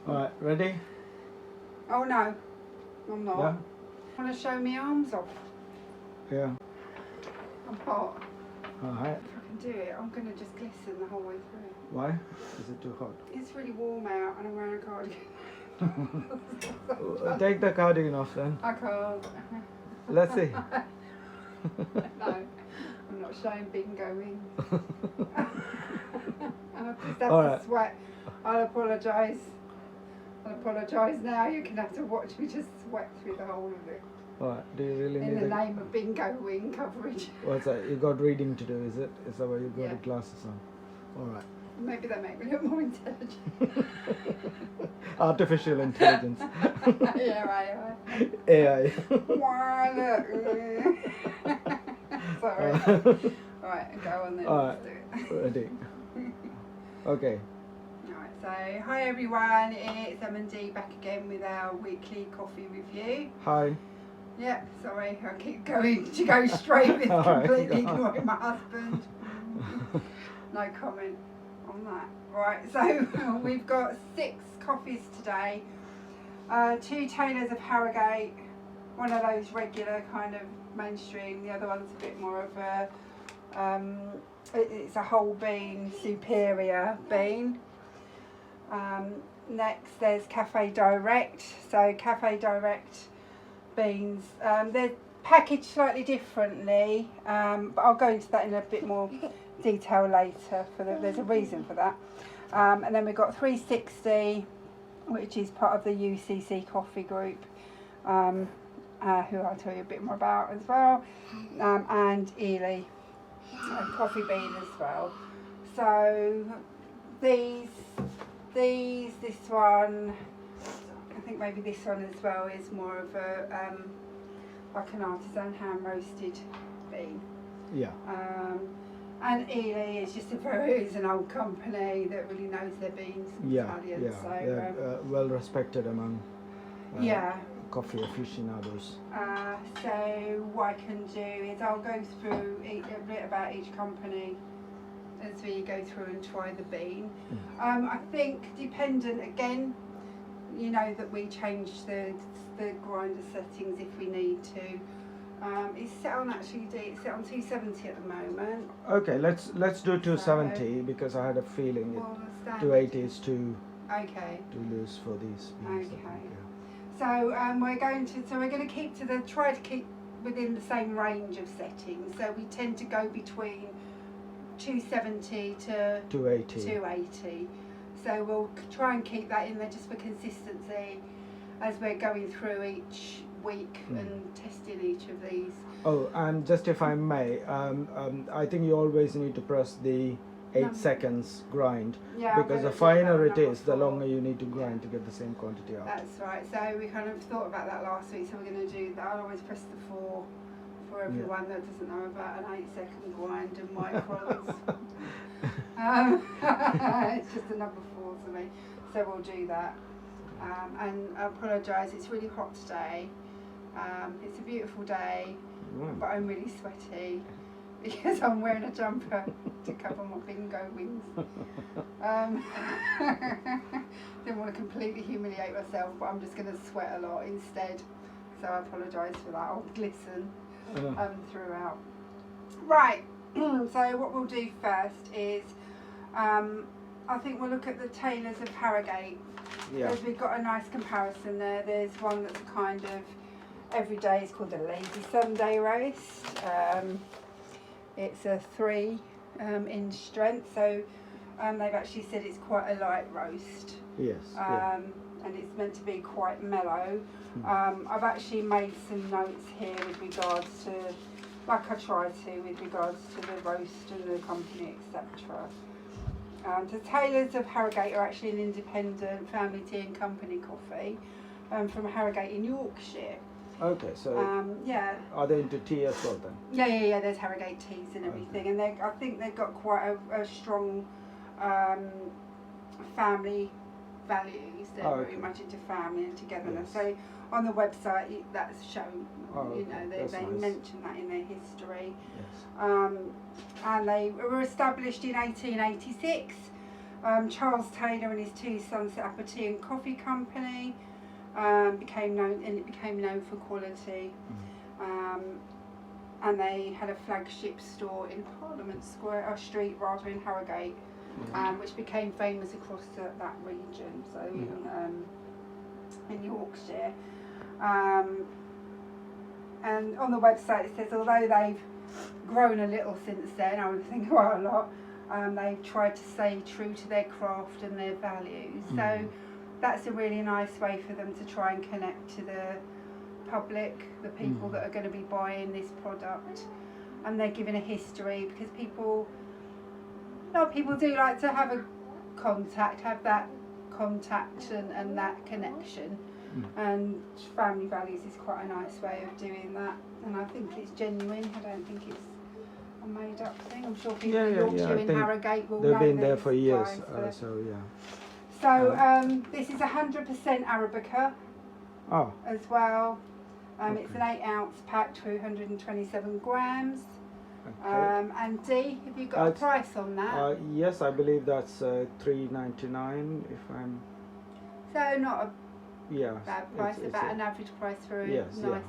Alright, ready? Oh no, I'm not. Yeah? Want to show me arms off? Yeah. I'm hot. Alright. If I can do it, I'm going to just glisten the whole way through. Why? Is it too hot? It's really warm out and I'm wearing a cardigan. Take the cardigan off then. I can't. Let's see. No, I'm not showing bingo wings. And I just have Alright. to sweat. I'll apologise. I'll apologise now. You're going to have to watch me just sweat through the whole of it. Alright, do you really In need the name of bingo wing coverage. What's that? You got reading to do, is it? Is that why you got Yeah. the glasses on? Alright. Maybe that make me look more intelligent. Artificial intelligence. Yeah, AI. Why look? Sorry. Right, go on then. Alright, Let's do it. ready. Okay. Right, so hi everyone, it's M&D back again with our weekly coffee review. Hi. Yep, sorry, I keep going to go straight with Alright, completely go on. ignoring my husband. No comment on that. Right, so we've got 6 coffees today. 2 Taylors of Harrogate, one of those regular kind of mainstream, the other one's a bit more of a, it's a whole bean, superior bean. Next there's CaféDirect, so CaféDirect beans, they're packaged slightly differently, but I'll go into that in a bit more detail later, there's a reason for that. And then we've got 360, which is part of the UCC coffee group, who I'll tell you a bit more about as well, and illy, coffee bean as well. So this one, I think maybe this one as well is more of a like an artisan hand roasted bean. Yeah. And illy is just it's an old company that really knows their beans, Italian. Yeah. So They're well respected among yeah. coffee aficionados. So what I can do is I'll go through a bit about each company as we go through and try the bean. I think dependent again, you know that we change the grinder settings if we need to. It's set on it's set on 270 at the moment. Okay, let's do 270 because I had a feeling Well, the 280 is too loose for these beans. Okay. Yeah. So we're going to try to keep within the same range of settings. So we tend to go between 270 to 280. So we'll try and keep that in there just for consistency as we're going through each week and testing each of these. Oh, and just if I may, I think you always need to press the 8 seconds grind, because the finer it is, the longer you need to grind to get the same quantity out. That's right. So we kind of thought about that last week, so we're going to do that. I'll always press the 4 for everyone that doesn't know about an 8-second grind and microns. It's just a number 4 to me. So we'll do that. And I apologise, it's really hot today. It's a beautiful day, but I'm really sweaty because I'm wearing a jumper to cover my bingo wings. Didn't want to completely humiliate myself, but I'm just going to sweat a lot instead. So I apologise for that. I'll glisten throughout. Right, so what we'll do first is I think we'll look at the Taylors of Harrogate. Yeah. Because we've got a nice comparison there. There's one that's kind of every day, it's called a Lazy Sunday roast. It's a 3 inch strength, so they've actually said it's quite a light roast. Yes. And it's meant to be quite mellow. I've actually made some notes here with regards to, like I try to, with regards to the roast and the company, etc. The Taylors of Harrogate are actually an independent family tea and company coffee from Harrogate in Yorkshire. Okay, so are they into tea as well then? Yeah, there's Harrogate teas and everything, and I think they've got quite a strong family values. They're very much into family and togetherness. So on the website that's shown, they mention that in their history. Yes. And they were established in 1886 Charles Taylor and his two sons set up a tea and coffee company. Became known for quality. And they had a flagship store in Parliament Square, or Street rather, in Harrogate, which became famous across that region, so in Yorkshire. And on the website it says, although they've grown a little since then, I would think quite a lot, they've tried to stay true to their craft and their values. So that's a really nice way for them to try and connect to the public, the people that are going to be buying this product, and they're given a history, because a lot of people do like to have that contact and that connection, and family values is quite a nice way of doing that, and I think it's genuine. I don't think it's a made up thing. I'm sure people in Yorkshire and Harrogate will know. They've been there for years, So this is 100% Arabica as well. It's an 8-ounce pack, 227 grams. Okay. And D, have you got a price on that? Yes, I believe that's $3.99 if I'm... So not a bad price, about an average price for a nice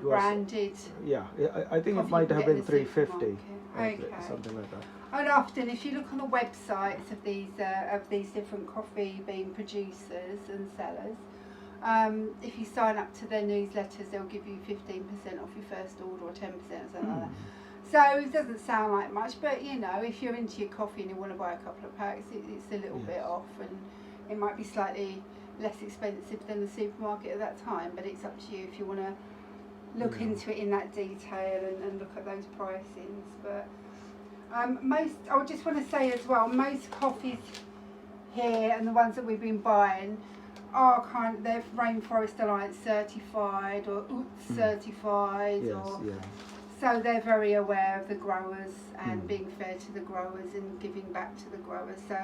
branded... Yeah, I think it might have been $3.50. Okay. Something like that. And often, if you look on the websites of these different coffee bean producers and sellers, if you sign up to their newsletters, they'll give you 15% off your first order, or 10% or something like that. So it doesn't sound like much, but you know, if you're into your coffee and you want to buy a couple of packs, it's a little bit off, and it might be slightly less expensive than the supermarket at that time, but it's up to you if you want to look into it in that detail and look at those pricings. But I just want to say as well, most coffees here and the ones that we've been buying are they're Rainforest Alliance certified or UTZ certified, so they're very aware of the growers and being fair to the growers and giving back to the growers. So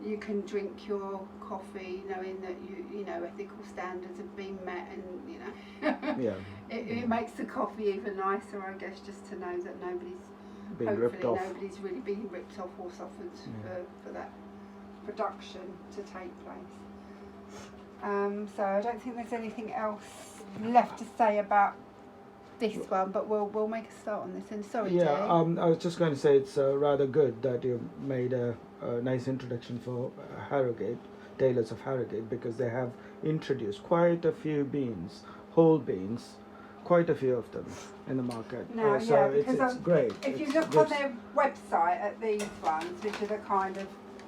you can drink your coffee knowing that you know ethical standards have been met, and you know it makes the coffee even nicer, I guess, just to know that nobody's really being ripped off or suffered for that production to take place. So I don't think there's anything else left to say about this one, but we'll make a start on this. And sorry, Jay. I was just going to say it's rather good that you made a nice introduction for Harrogate, Tailors of Harrogate, because they have introduced quite a few beans, whole beans, quite a few of them in the market. So it's great. If you look on their website at these ones, which are the kind of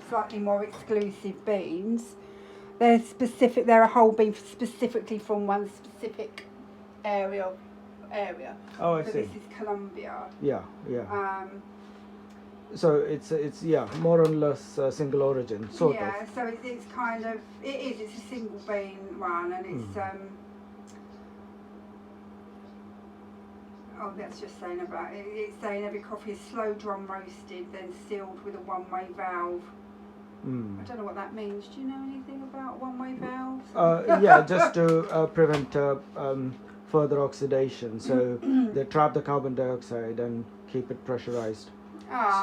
slightly more exclusive beans, they're a whole bean specifically from one specific area. Oh, I see. This is Colombia. So it's more or less single origin, sort of. Yeah, so it's kind of, it's a single bean one, and it's that's just saying about it. It's saying every coffee is slow drum roasted, then sealed with a one-way valve. I don't know what that means. Do you know anything about one-way valves? Just to prevent further oxidation. So they trap the carbon dioxide and keep it pressurized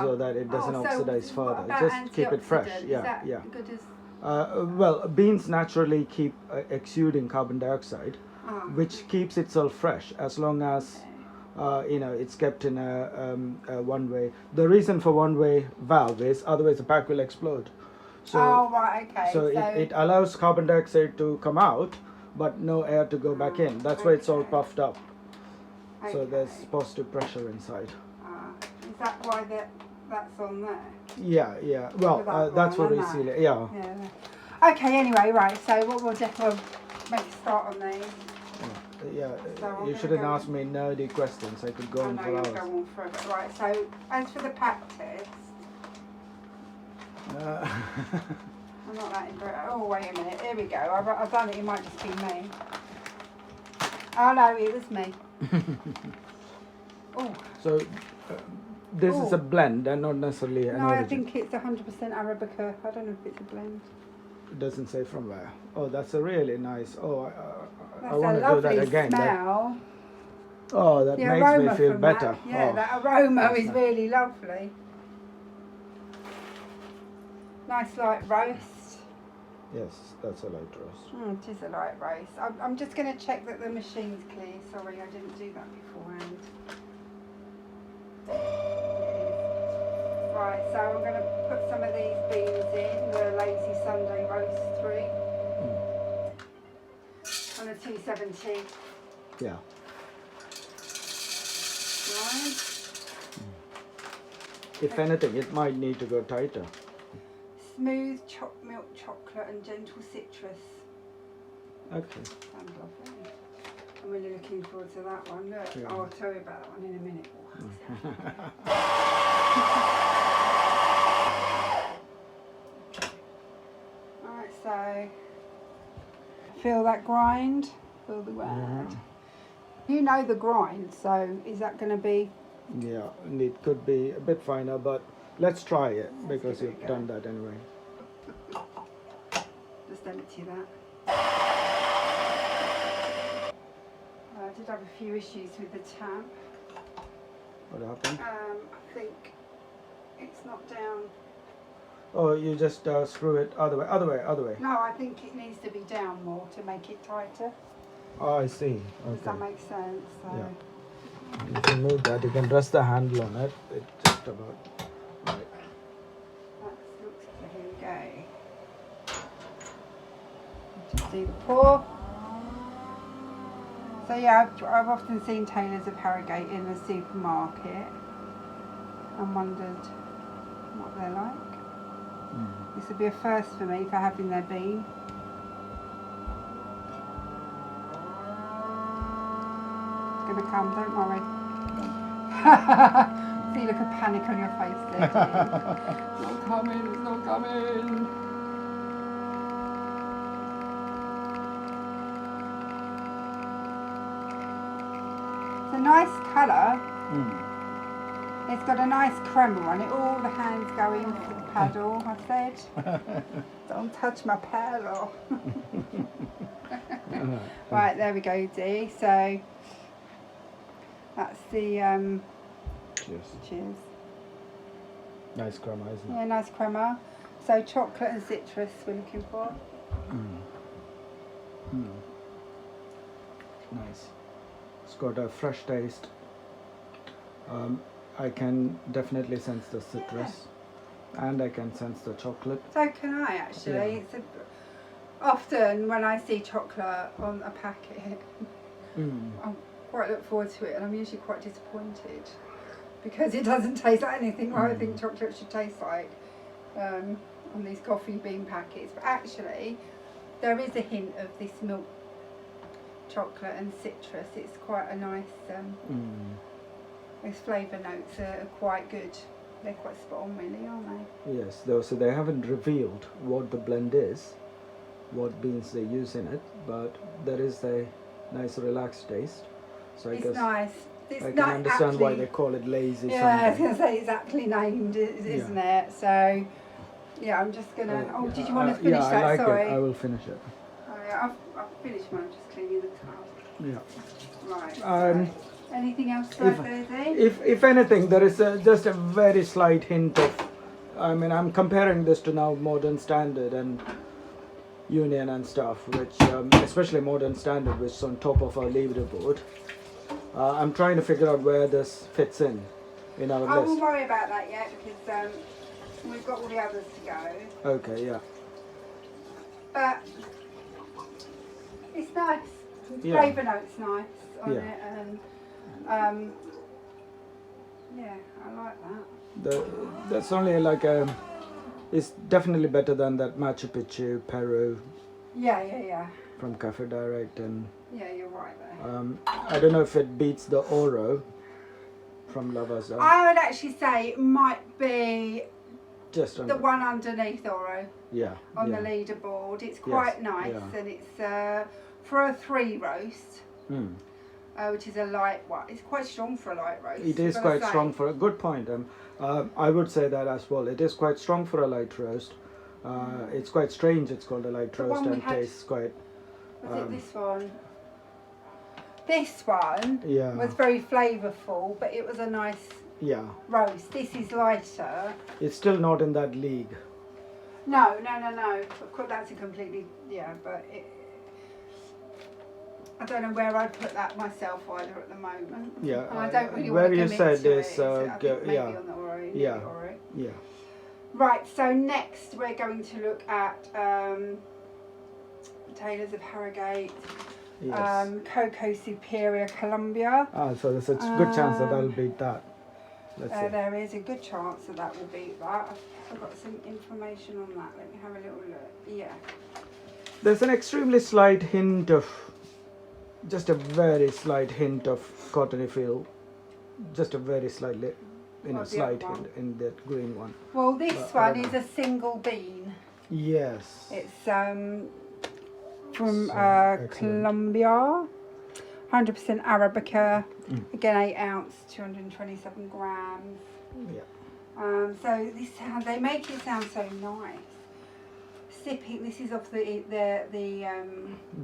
so that it doesn't oxidize further. Just keep it fresh. Good as... Well, beans naturally keep exuding carbon dioxide, which keeps itself fresh as long as it's kept in a one-way. The reason for one-way valve is otherwise the pack will explode. So, So it allows carbon dioxide to come out, but no air to go back in. That's why it's all puffed up. So there's positive pressure inside. Is that why that's on there? Yeah. Well, that's what we seal it. Yeah. Okay. Anyway, right. So we'll definitely make a start on these. So you shouldn't ask me nerdy questions. I could go on for hours. Go on forever. Right. So as for the pack test. I'm not that impressed. Oh, wait a minute. Here we go. I've done it. It might just be me. Oh, no, it was me. So this is a blend and not necessarily an origin. I think it's 100% Arabica. I don't know if it's a blend. It doesn't say from where. Oh, that's a really nice. I want to do that again. Smell. That makes me feel better. That aroma is really lovely. Nice light roast. Yes, that's a light roast. It is a light roast. I'm just going to check that the machine's clear. Sorry, I didn't do that beforehand. Right, so I'm going to put some of these beans in, the Lazy Sunday roast 3 on a 270. Yeah. Right. If anything, it might need to go tighter. Smooth milk chocolate and gentle citrus. Okay. Sounds lovely. I'm really looking forward to that one. Look, Yeah. I'll tell you about that one in a minute. Right, so feel that grind. Feel the grind. You know the grind, so is that going to be? Yeah, and it could be a bit finer, but let's try it because give it a you've go. done that anyway. Just empty that. I did have a few issues with the tab. What happened? I think it's not down. Oh, you just screw it other way. No, I think it needs to be down more to make it tighter. Oh, I see. Does that Okay. make sense? So. Yeah. If you move that, you can rest the handle on it. It's just about right. That looks, so here we go. Just do the pour. So yeah, I've often seen tailors of Harrogate in the supermarket and wondered what they're like. This would be a first for me for having their bean. It's going to come, don't worry. See, look, a panic on your face there. It's not coming, it's not coming. It's a nice colour. It's got a nice crema on it. All the hands go into the paddle, I said. Don't touch my paddle. Right, there we go, Dee. So that's the Cheers. cheers. Nice crema, isn't it? Yeah, nice crema. So chocolate and citrus we're looking for. Nice. It's got a fresh taste. I can definitely sense the citrus, and I can sense the chocolate. So can I actually. Yeah. It's often when I see chocolate on a packet, I quite look forward to it, and I'm usually quite disappointed because it doesn't taste like anything what I think chocolate should taste like on these coffee bean packets. But actually, there is a hint of this milk chocolate and citrus. It's quite a nice. These flavour notes are quite good. They're quite spot on, really, aren't they? Yes, though, so they haven't revealed what the blend is, what beans they use in it, but there is a nice relaxed taste. So I It's guess nice. It's I can not understand why aptly- they call it lazy Yeah, I was Sunday. going to say it's aptly named, isn't it? So, yeah, I'm just going to... Oh, did you want to finish yeah, that? I like Sorry. it. I will finish it. Oh, yeah, I've finished mine, just cleaning the tub. Yeah. Right. Um, so, anything else to add there, Dee? If anything, there is just a very slight hint of. I mean, I'm comparing this to now Modern Standard and Union and stuff, which especially Modern Standard, which is on top of our leaderboard. I'm trying to figure out where this fits in our I won't list. worry about that yet because we've got all the others to go. Okay, yeah. But it's nice. The Yeah. flavour note's nice on Yeah. it, and yeah, I like that. That's only like it's definitely better than that Machu Picchu Peru Yeah. from CaféDirect, and Yeah, you're right there. I don't know if it beats the Oro from Lavazza. I would actually say it might be Just on the one underneath Oro yeah on yeah. the leaderboard. It's quite nice, yeah. and it's for a 3 roast. Which is a light one. It's quite strong for a light roast. It is I've gotta quite say. strong for a good point. I would say that as well. It is quite strong for a light roast. It's quite strange. It's called a light The roast one we and had- tastes quite. Was it this one? This one Yeah. was very flavourful, but it was a nice Yeah. roast. This is lighter. It's still not in that league. No. Of course, that's a completely, but I don't know where I'd put that myself either at the moment. Yeah. And I don't really where want to you commit said to is, it. I think maybe yeah. on the Ori. Yeah. Maybe Ori. Yeah. Right, so next we're going to look at Tailors of Harrogate, Yes. Cocoa Superior Colombia. So there's a good chance that I'll beat that. Let's see. There is a good chance that will beat that. I've got some information on that. Let me have a little look. Yeah. There's an extremely slight hint of, just a very slight hint of cottony feel. Just a very slightly, slight hint in that green one. Well, this one is a single bean. Yes. It's from excellent. Colombia, 100% Arabica. Again, 8 ounce, 227 grams. Yeah. So they make it sound so nice. Sipping. This is off the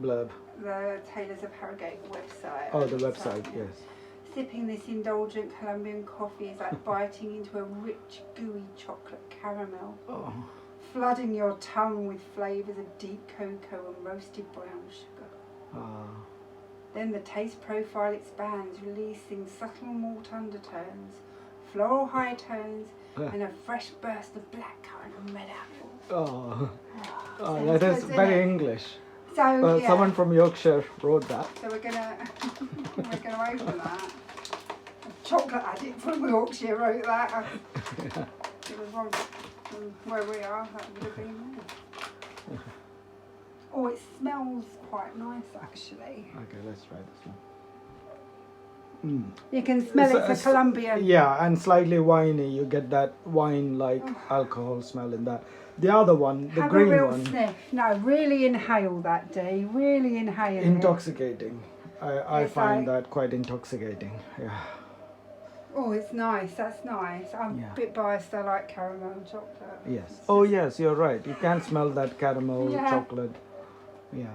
Blurb. the Tailors of Harrogate website. Oh, the website. Yes. Sipping this indulgent Colombian coffee is like biting into a rich, gooey chocolate caramel, flooding your tongue with flavours of deep cocoa and roasted brown sugar. Then the taste profile expands, releasing subtle malt undertones, floral high tones, and a fresh burst of blackcurrant and red apple. Sounds that is good, very isn't it? English. So Someone from Yorkshire wrote that. So we're gonna open that. A chocolate addict from Yorkshire wrote that. It was wrong from where we are. That would have been there. Oh, it smells quite nice actually. Okay, let's try this one. You can smell it's a Colombian. Yeah, and slightly winey. You get that wine-like alcohol smell in that. The other one, the Have green a real one, sniff. No, really inhale that, Dee. Really inhale intoxicating. I It's find like- that quite intoxicating. Yeah. Oh, it's nice. That's nice. I'm a bit biased. I like caramel and chocolate. Yes. Oh, yes, you're right. You can smell that caramel, chocolate. Yeah.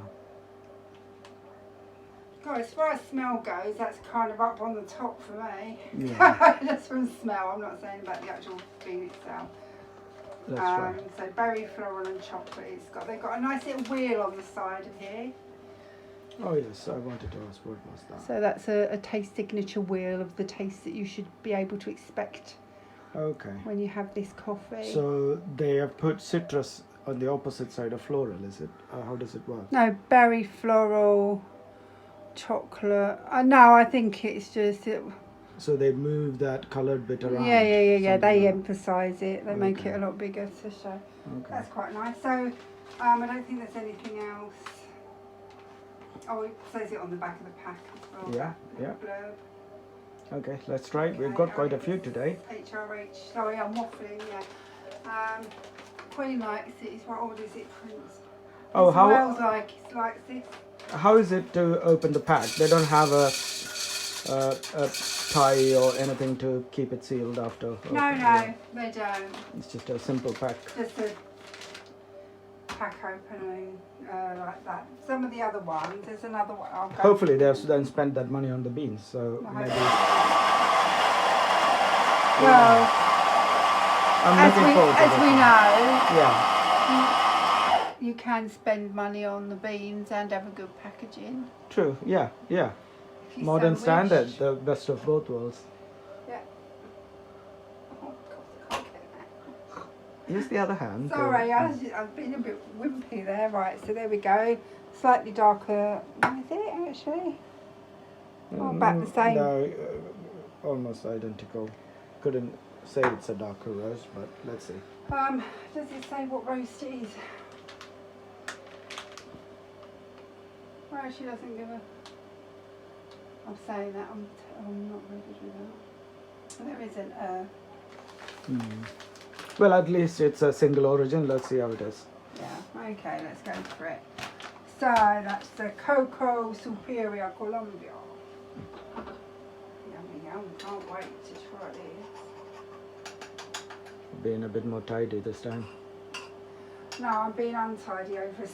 God, as far as smell goes, that's kind of up on the top for me. Yeah. Just from smell. I'm not saying about the actual bean itself. Let's try. So berry, floral and chocolate. They've got a nice little wheel on the side of here. Oh, yes, I wanted to ask what was that. So that's a taste signature wheel of the taste that you should be able to expect Okay. when you have this coffee. So they have put citrus on the opposite side of floral, is it? How does it work? No, berry, floral, chocolate. No, I think it's just... So they move that coloured bit around. Yeah. They somewhere. emphasise it. They make it a lot bigger to show. Okay. That's quite nice. So I don't think there's anything else. Oh, it says it on the back of the pack as well. Yeah. Blurb. Okay, let's try. We've got quite a few today. HRH. Sorry, I'm waffling. Yeah. Queen likes it. It's what is it, Prince? Oh, It how smells like it's like this. how is it to open the pack? They don't have a tie or anything to keep it sealed after. No, they don't. It's just a simple pack. Just a pack opening like that. Some of the other ones, there's another one. I'll go Hopefully they have then spent that money on the beans. So maybe. Well, I'm looking forward to as this we one. know, Yeah. you can spend money on the beans and have a good packaging. True. Yeah. If you Modern so standard, wish. the best of both worlds. Yeah. Oh, God, I can't get that. Use the other hand. Sorry, I've been a bit wimpy there. Right, so there we go. Slightly darker. Is it actually? Oh, about the same. No, almost identical. Couldn't say it's a darker roast, but let's see. Does it say what roast it is? Well, she doesn't give a. I'm saying that I'm not very good with that. There isn't a. Well, at least it's a single origin. Let's see how it is. Yeah. Okay, let's go for it. So that's the Cocoa Superior Colombia. Yummy, yum. Can't wait to try this. Being a bit more tidy this time. No, I'm being untidy over a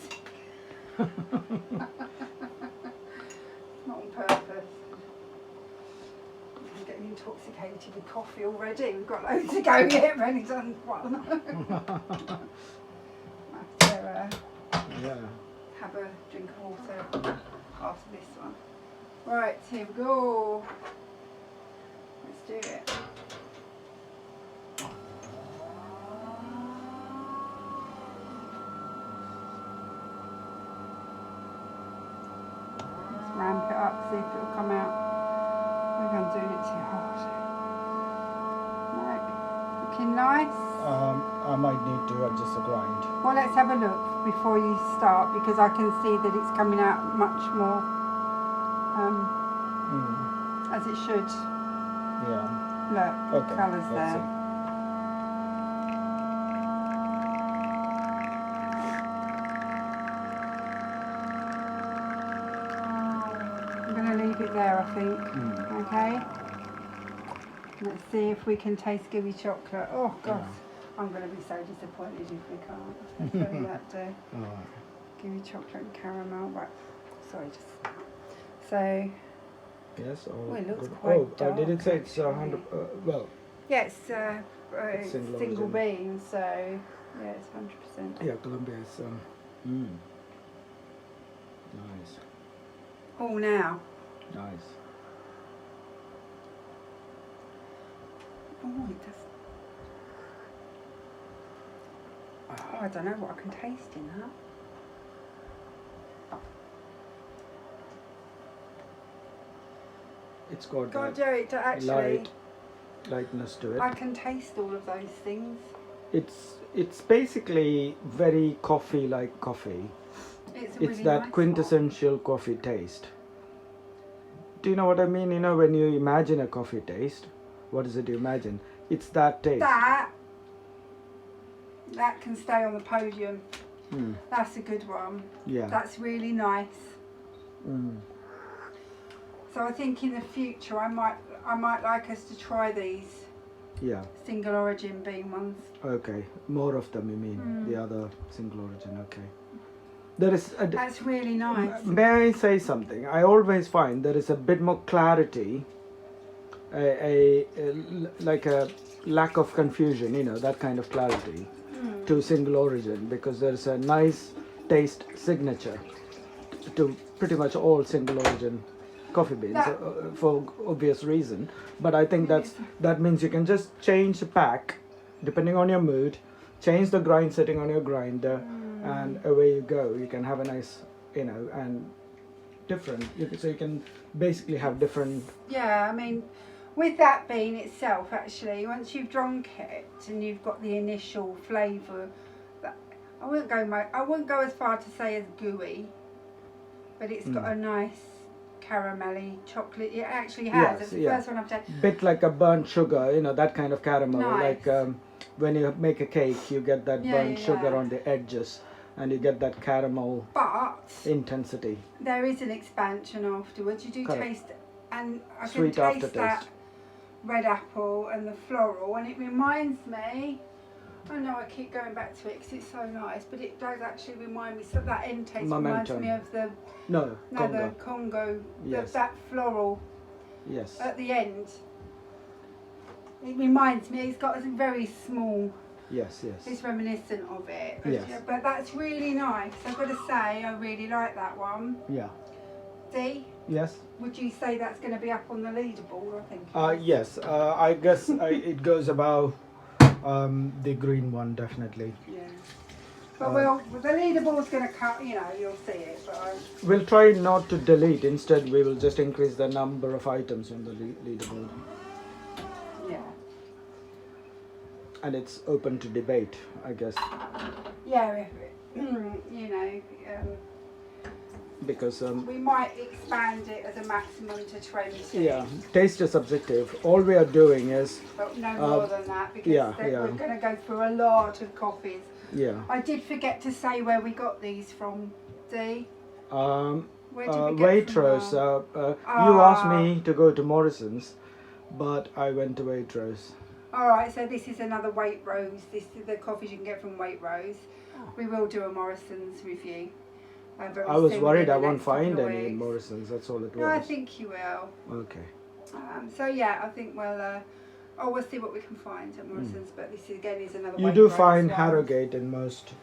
not on purpose. I'm getting intoxicated with coffee already. We've got loads to go yet. We've only done one. Yeah. have a drink of water after this one. Right, here we go. Let's do it. Let's ramp it up, see if it'll come out. Maybe I'm doing it too hard. Right, looking nice. I might need to adjust the grind. Well, let's have a look before you start, because I can see that it's coming out much more as it should. Yeah. Look, Okay. colours let's there. see. I'm going to leave it there, I think. Okay. Let's see if we can taste gooey chocolate. Oh gosh, I'm going to be so disappointed if we can't. Let's do that too. Gooey chocolate and caramel. Right. Sorry, just so. Yes. Oh, it looks quite dark, did it say it's 100? Well. Yeah, it's single bean, so yeah, it's 100%. Yeah, Colombia is. Nice. Oh, now. Nice. Oh, it does. Oh, I don't know what I can taste in that. It's got God, that Jerry, actually, lightness to it. I can taste all of those things. It's basically very coffee-like coffee. It's It's really that nice quintessential coffee taste. Do you know what I mean? You know, when you imagine a coffee taste, what is it you imagine? It's that taste. That can stay on the podium. That's a good one. Yeah. That's really nice. So I think in the future I might like us to try these. Yeah. Single origin bean ones. Okay. More of them, you mean? The other single origin. Okay. There is. That's really nice. May I say something? I always find there is a bit more clarity, like a lack of confusion. You know, that kind of clarity to single origin, because there is a nice taste signature to pretty much all single origin coffee beans for obvious reason. But I think that means you can just change the pack depending on your mood, change the grind setting on your grinder, and away you go. You can have a nice, and different. So you can basically have different. Yeah, I mean, with that bean itself, actually, once you've drunk it and you've got the initial flavour, I wouldn't go as far to say as gooey, but it's got a nice caramelly chocolate. It actually has. It's the first one I've tasted. Bit like a burnt sugar, that kind of caramel. Nice. Like when you make a cake, you get that burnt sugar on the edges, and you get that caramel intensity. There is an expansion afterwards. You do taste, and I Sweet can taste aftertaste. that red apple and the floral, and it reminds me. I know I keep going back to it because it's so nice, but it does actually remind me. So that end taste reminds me of the Konga. the Congo, Yes. that floral Yes. at the end. It reminds me. It's got a very small. Yes. It's reminiscent of it. Yes. But that's really nice. I've got to say, I really like that one. Yeah. See? Yes. Would you say that's going to be up on the leaderboard? I think. Yes. I guess it goes above the green one, definitely. Yeah. But the leaderboard's going to cut. You'll see it. But We'll try not to delete. Instead, we will just increase the number of items on the leaderboard. yeah. And it's open to debate, I guess. Yeah. Because we might expand it as a maximum to 20. yeah, taste is subjective. All we are doing is But no more than that, because we're going to go through a lot of coffees. yeah. I did forget to say where we got these from, Dee. Waitrose. Waitrose. You asked me to go to Morrison's, but I went to Waitrose. Alright, so this is another Waitrose. This is the coffees you can get from Waitrose. We will do a Morrison's review. I was worried I won't find any in Morrison's, that's all it was. No, I think you will. Okay. So yeah, I think we'll see what we can find at Morrison's, but this again is another You do Waitrose find one. Harrogate in most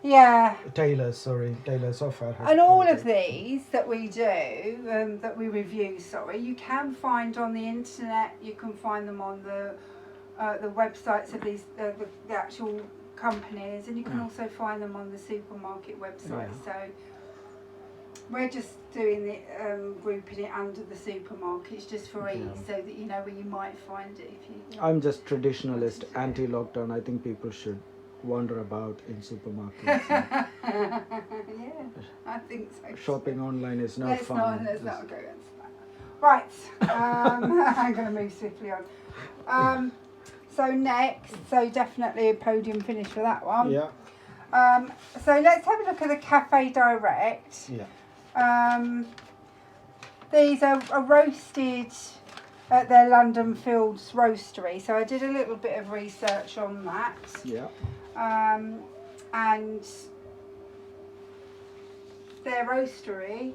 Yeah. Tailors software. has And all created. of these that we do, that we review, you can find on the internet. You can find them on the websites of these the actual companies, and you can also find them on the supermarket website. Yeah. So we're just doing the grouping it under the supermarkets just for ease, so that you know where you might find it. If you. I'm just traditionalist, anti-lockdown. I think people should wander about in supermarkets. Yeah, I think so. Shopping online is no Let's fun. let's not go into that. Right, I'm going to move swiftly on. So next, definitely a podium finish for that one. Yeah. So let's have a look at the CaféDirect. Yeah. These are roasted at their London Fields roastery. So I did a little bit of research on that. Yeah. And their roastery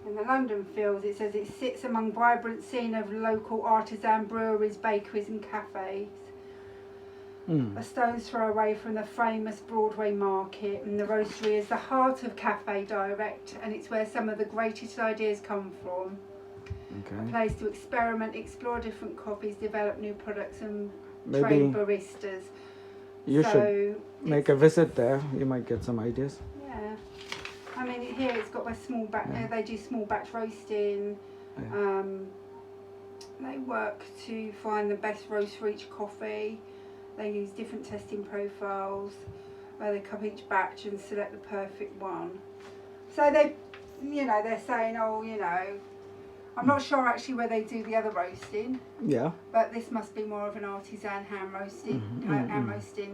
in the London Fields, it says it sits among vibrant scene of local artisan breweries, bakeries and cafes. A stone's throw away from the famous Broadway market, and the roastery is the heart of CaféDirect, and it's where some of the greatest ideas come from. Okay. A place to experiment, explore different coffees, develop new products and Maybe train baristas. you So should make a visit there. You might get some ideas. Yeah, I mean here it's got a small batch. They do small batch roasting. Yeah. They work to find the best roast for each coffee. They use different testing profiles. They cup each batch and select the perfect one. So they're saying, I'm not sure actually where they do the other roasting. Yeah. But this must be more of an artisan hand roasting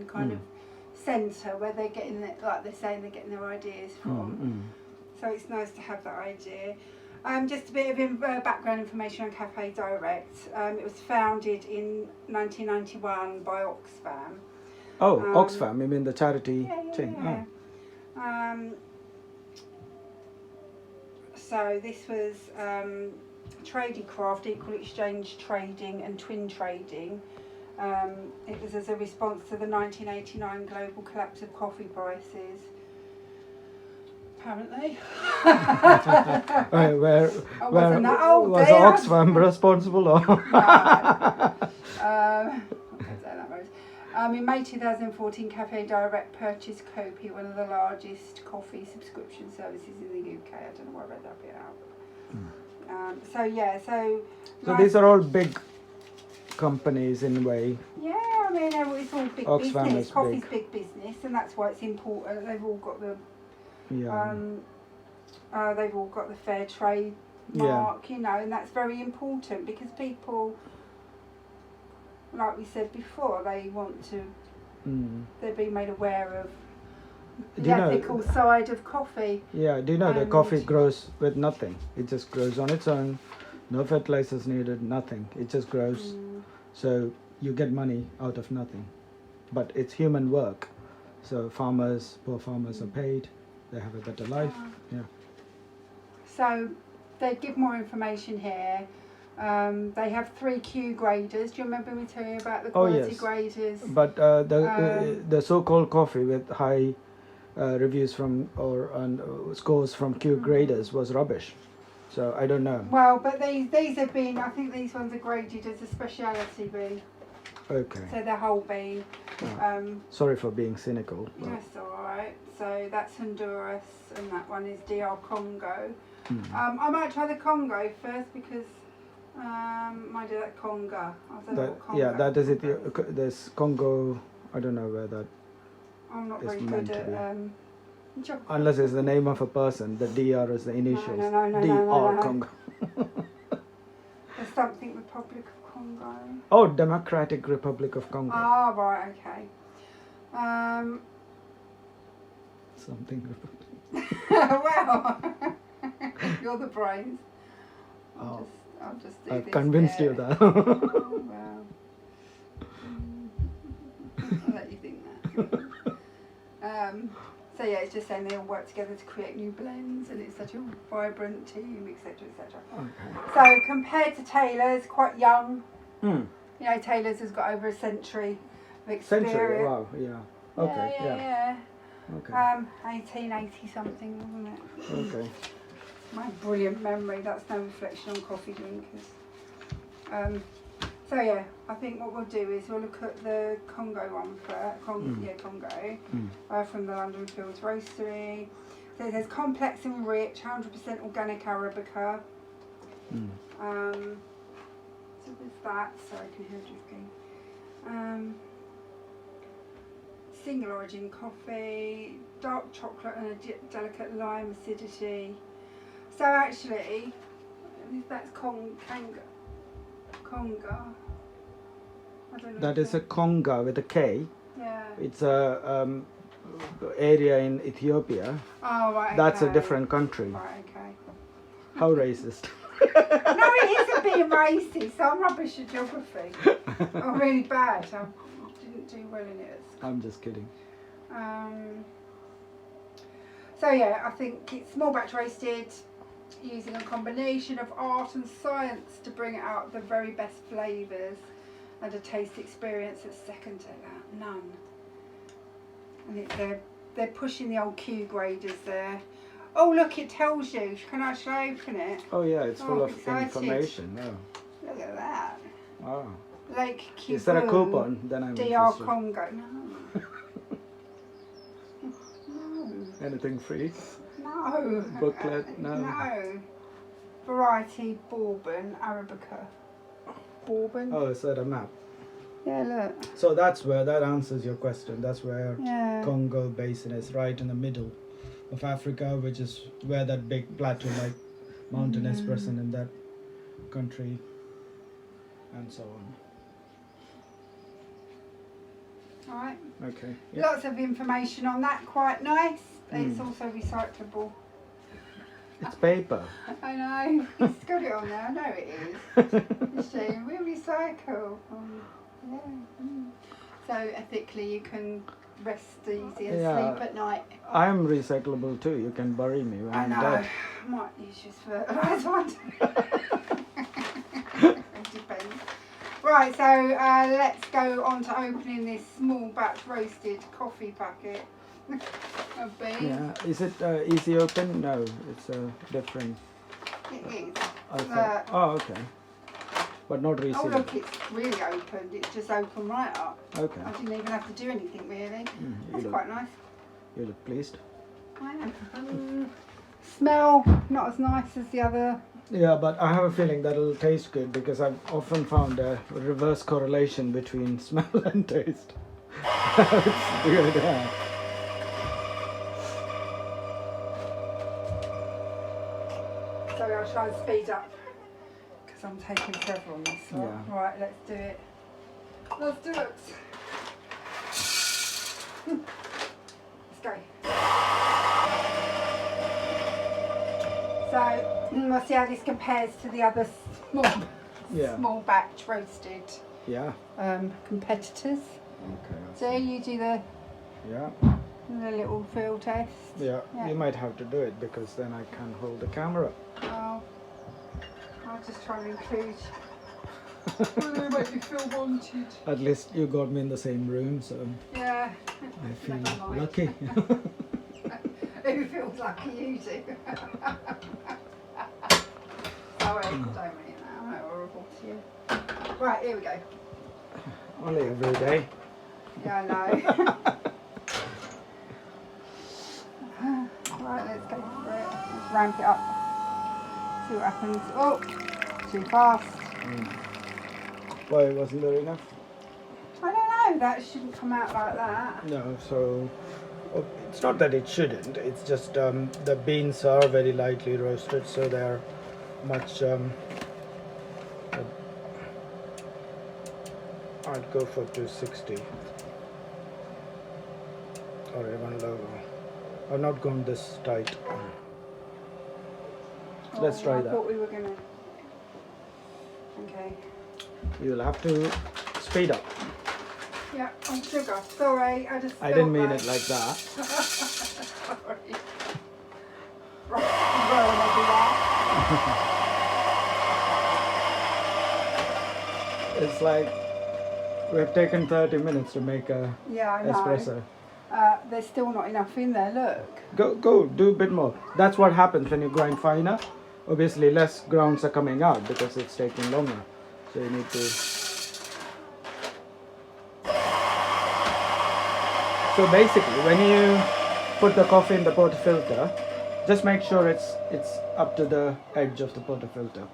kind of centre where they're getting it, like they're saying, they're getting their ideas from. So it's nice to have that idea. Just a bit of background information on CaféDirect. It was founded in 1991 by Oxfam. Oh, Oxfam, you mean the charity thing? Yeah. So this was trading craft, equal exchange trading and twin trading. It was as a response to the 1989 global collapse of coffee prices. Apparently. Where wasn't that old, was dear. Oxfam responsible? Or? In May 2014, CaféDirect purchased Cooperative, one of the largest coffee subscription services in the UK. I don't know where I read that bit out. So these are all big companies in a way. Yeah, I mean it's all big Oxfam business. is Coffee's big. big business, and that's why it's important. They've all got the fair trade mark, and that's very important because people, like we said before, they want to. They're being made aware of the ethical side of coffee. Yeah, do you know that coffee grows with nothing? It just grows on its own, no fertilizers needed, nothing. It just grows. So you get money out of nothing. But it's human work. So poor farmers are paid, they have a better life. Yeah. So they give more information here. They have 3 Q graders. Do you remember me telling you about the quality graders? But the so-called coffee with high reviews from scores from Q graders was rubbish. So I don't know. Well, but these have been. I think these ones are graded as a speciality bean. Okay. So they're whole bean. Sorry for being cynical. That's all right. So that's Honduras, and that one is CR.Congo. I might try the Congo first because. Might do that Konga. I don't know what Konga. Yeah, that is it. There's Congo. I don't know where that. I'm not is very meant good to at. Unless it's the name of a person. The DR is the initials. No. DR Congo. There's something Republic of Congo. Oh, Democratic Republic of Congo. Ah, right, okay. Something. Well, you're the brains. I'll just do I've this convinced bit. you that. Oh, well. I'll let you think that. So yeah, it's just saying they all work together to create new blends, and it's such a vibrant team, etc., etc. Okay. So compared to Taylor's, quite young. Taylor's has got over a century of experience. Century. Wow. Yeah. Okay. Yeah. Okay. 1880 something, wasn't it? Okay. My brilliant memory. That's no reflection on coffee drinkers. So yeah, I think what we'll do is we'll look at the Congo one first. Congo from the London Fields Roastery. So it says complex and rich, 100% organic Arabica. So there's that. Sorry, I can hear drifting. Single origin coffee, dark chocolate and a delicate lime acidity. So actually, that's Konga. I don't know. That is a Konga with a K. Yeah. It's a area in Ethiopia. Oh, right. That's a okay. different country. Right, okay. How racist. No, it isn't being racist. I'm rubbish at geography. I'm really bad. I didn't do well in it at school. I'm just kidding. So yeah, I think it's small batch roasted, using a combination of art and science to bring out the very best flavours and a taste experience that's second to none. And they're pushing the old Q graders there. Oh look, it tells you. Can I actually open it? Oh yeah, it's full of excited. information. Oh. Look at that. Wow. Lake Kivu. Is there a coupon? Then I'm interested. CR.Congo. No. No. Anything free? No. Booklet? No. No. Variety Bourbon Arabica. Bourbon? Oh, is that a map? Yeah, look. So that's where, that answers your question. That's where Yeah. Congo Basin is, right in the middle of Africa, which is where that big plateau-like mountain is present in that country, and so on. Alright. Okay. Yeah. Lots of information on that, quite nice. It's also recyclable. It's paper. I know, it's got it on there, I know it is. You see, we recycle. Yeah. So ethically you can rest easy and sleep at night. I'm recyclable too. You can bury me when I'm dead. I might use you as fertiliser one day. It depends. Right, so let's go on to opening this small batch roasted coffee packet of beans. Yeah. Is it easy open? No, it's different. It is. Okay. Oh, okay. But not Oh resealed. look, it's really opened. It's just opened right up. Okay. I didn't even have to do anything really. That's look- quite nice. You look pleased. I am. Smell not as nice as the other. Yeah, but I have a feeling that'll taste good because I've often found a reverse correlation between smell and taste. It's weird, yeah. So I'll try and speed up because I'm taking several on this one. Yeah. Right, let's do it. Let's do it. Let's go. So we'll see how this compares to the other small batch roasted Yeah. competitors. Okay. So you do the little field test. Yeah. Yeah. You might have to do it because then I can hold the camera. Oh, I'll just try and include. Will make you feel wanted? At least you got me in the same room, so Yeah. I feel Never mind. lucky. Who feels lucky you do? Sorry, don't mean that. I'm horrible to you. Right, here we go. Only every day. Yeah, I know. Right, let's go for it. Let's ramp it up. See what happens. Oh, too fast. Why wasn't there enough? I don't know, that shouldn't come out like that. No, so it's not that it shouldn't. It's just the beans are very lightly roasted, so they're much. I'd go for 260 or even lower. I've not gone this tight. Let's try I that. thought we were gonna. Okay. You'll have to speed up. Yeah, on sugar. Sorry, I just. I didn't mean it like that. Sorry. Right, well, It's like we've taken 30 minutes to make a yeah, I know. espresso. There's still not enough in there, look. Go, do a bit more. That's what happens when you grind finer. Obviously, less grounds are coming out because it's taking longer. So you need to. So basically, when you put the coffee in the portafilter, just make sure it's up to the edge of the portafilter.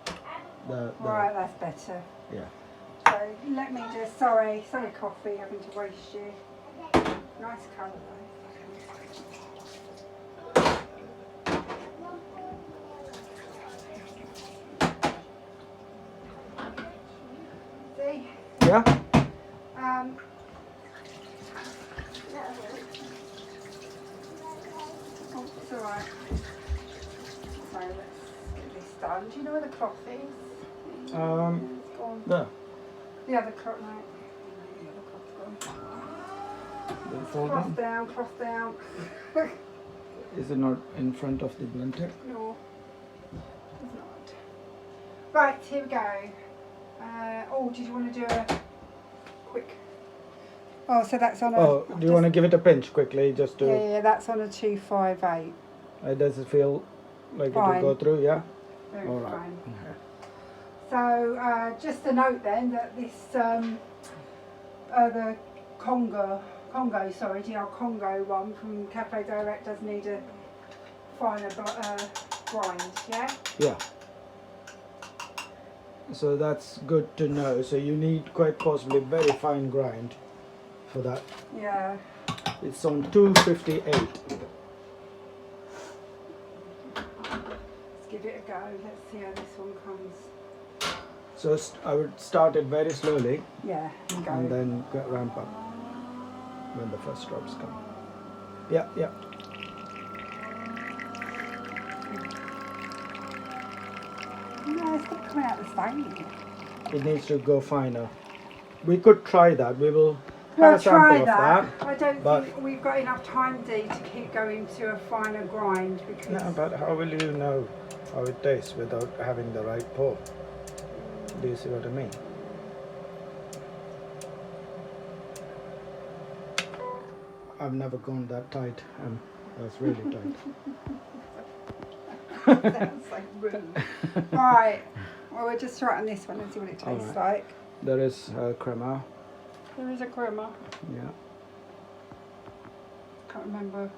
Right, that's better. Yeah. So let me just, sorry coffee, having to waste you. Nice colour though. See? Yeah. Oh, it's alright. So let's get this done. Do you know where the cloth is? It's gone. There. The other cloth, no. The other cloth's gone. Cloth down. Is it not in front of the blender? No, it's not. Right, here we go. Oh, did you want to do a quick? Oh, so that's on a. Oh, do you want to give it a pinch quickly, just to? Yeah, that's on a 258. Does it feel like Fine. it will go through? Yeah. Very All right. fine. Okay. So just a note then that this the Konga, DR.Congo one from CaféDirect does need a finer grind, yeah? Yeah. So that's good to know. So you need quite possibly very fine grind for that. Yeah. It's on 258. Let's give it a go. Let's see how this one comes. So I would start it very slowly Yeah, and go. and then ramp up when the first drops come. Yeah, yeah. No, it's not coming out the same. It needs to go finer. We could try that. We will We'll have a sample try of that. that. I don't but- think we've got enough time, Dee, to keep going to a finer grind because. No, but how will you know how it tastes without having the right pour? Do you see what I mean? I've never gone that tight. That's really tight. Sounds like rude. Right. Well, we'll just try it on this one and see what it tastes Alright. like. There is crema. There is a crema. Yeah. Can't remember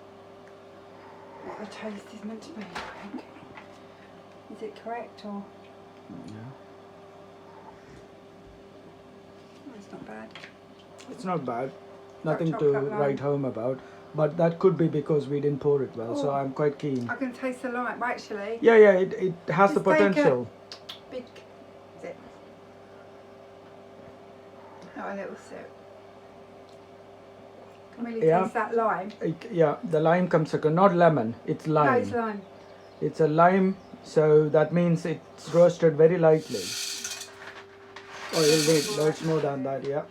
what the taste is meant to be, I think. Is it correct or? Yeah. Oh, it's not bad. It's not bad. Dark Nothing to chocolate lime. write home about. But that could be because we didn't pour it well. So Oh. I'm quite keen. I can taste the lime, actually. Yeah, yeah. It has the Just take a- potential. Big sip. Not a little sip. Can really Yeah. taste that lime. Yeah, the lime comes second. Not lemon. It's lime. No, it's lime. It's a lime, so that means it's roasted very lightly. Oh, you'll need loads more than that, yeah.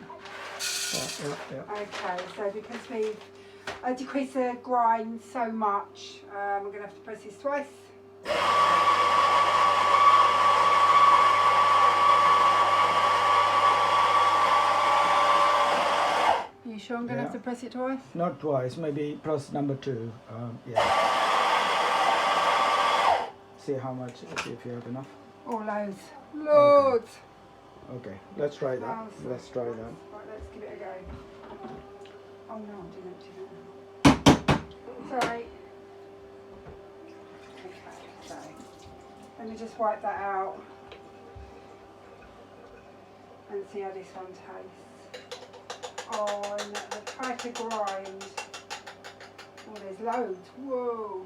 Yeah. Okay, so because we've decreased the grind so much, we're going to have to press this twice. You sure I'm going to have to press it twice? Not twice, maybe press number 2. Yeah. See how much, see if you have enough. Oh, loads. Loads! Okay, let's try that. Oh, Let's try that. Right, let's give it a go. Oh no, I didn't do that. Sorry. Okay, so let me just wipe that out and see how this one tastes. Oh, and the tighter grind. Oh, there's loads. Whoa.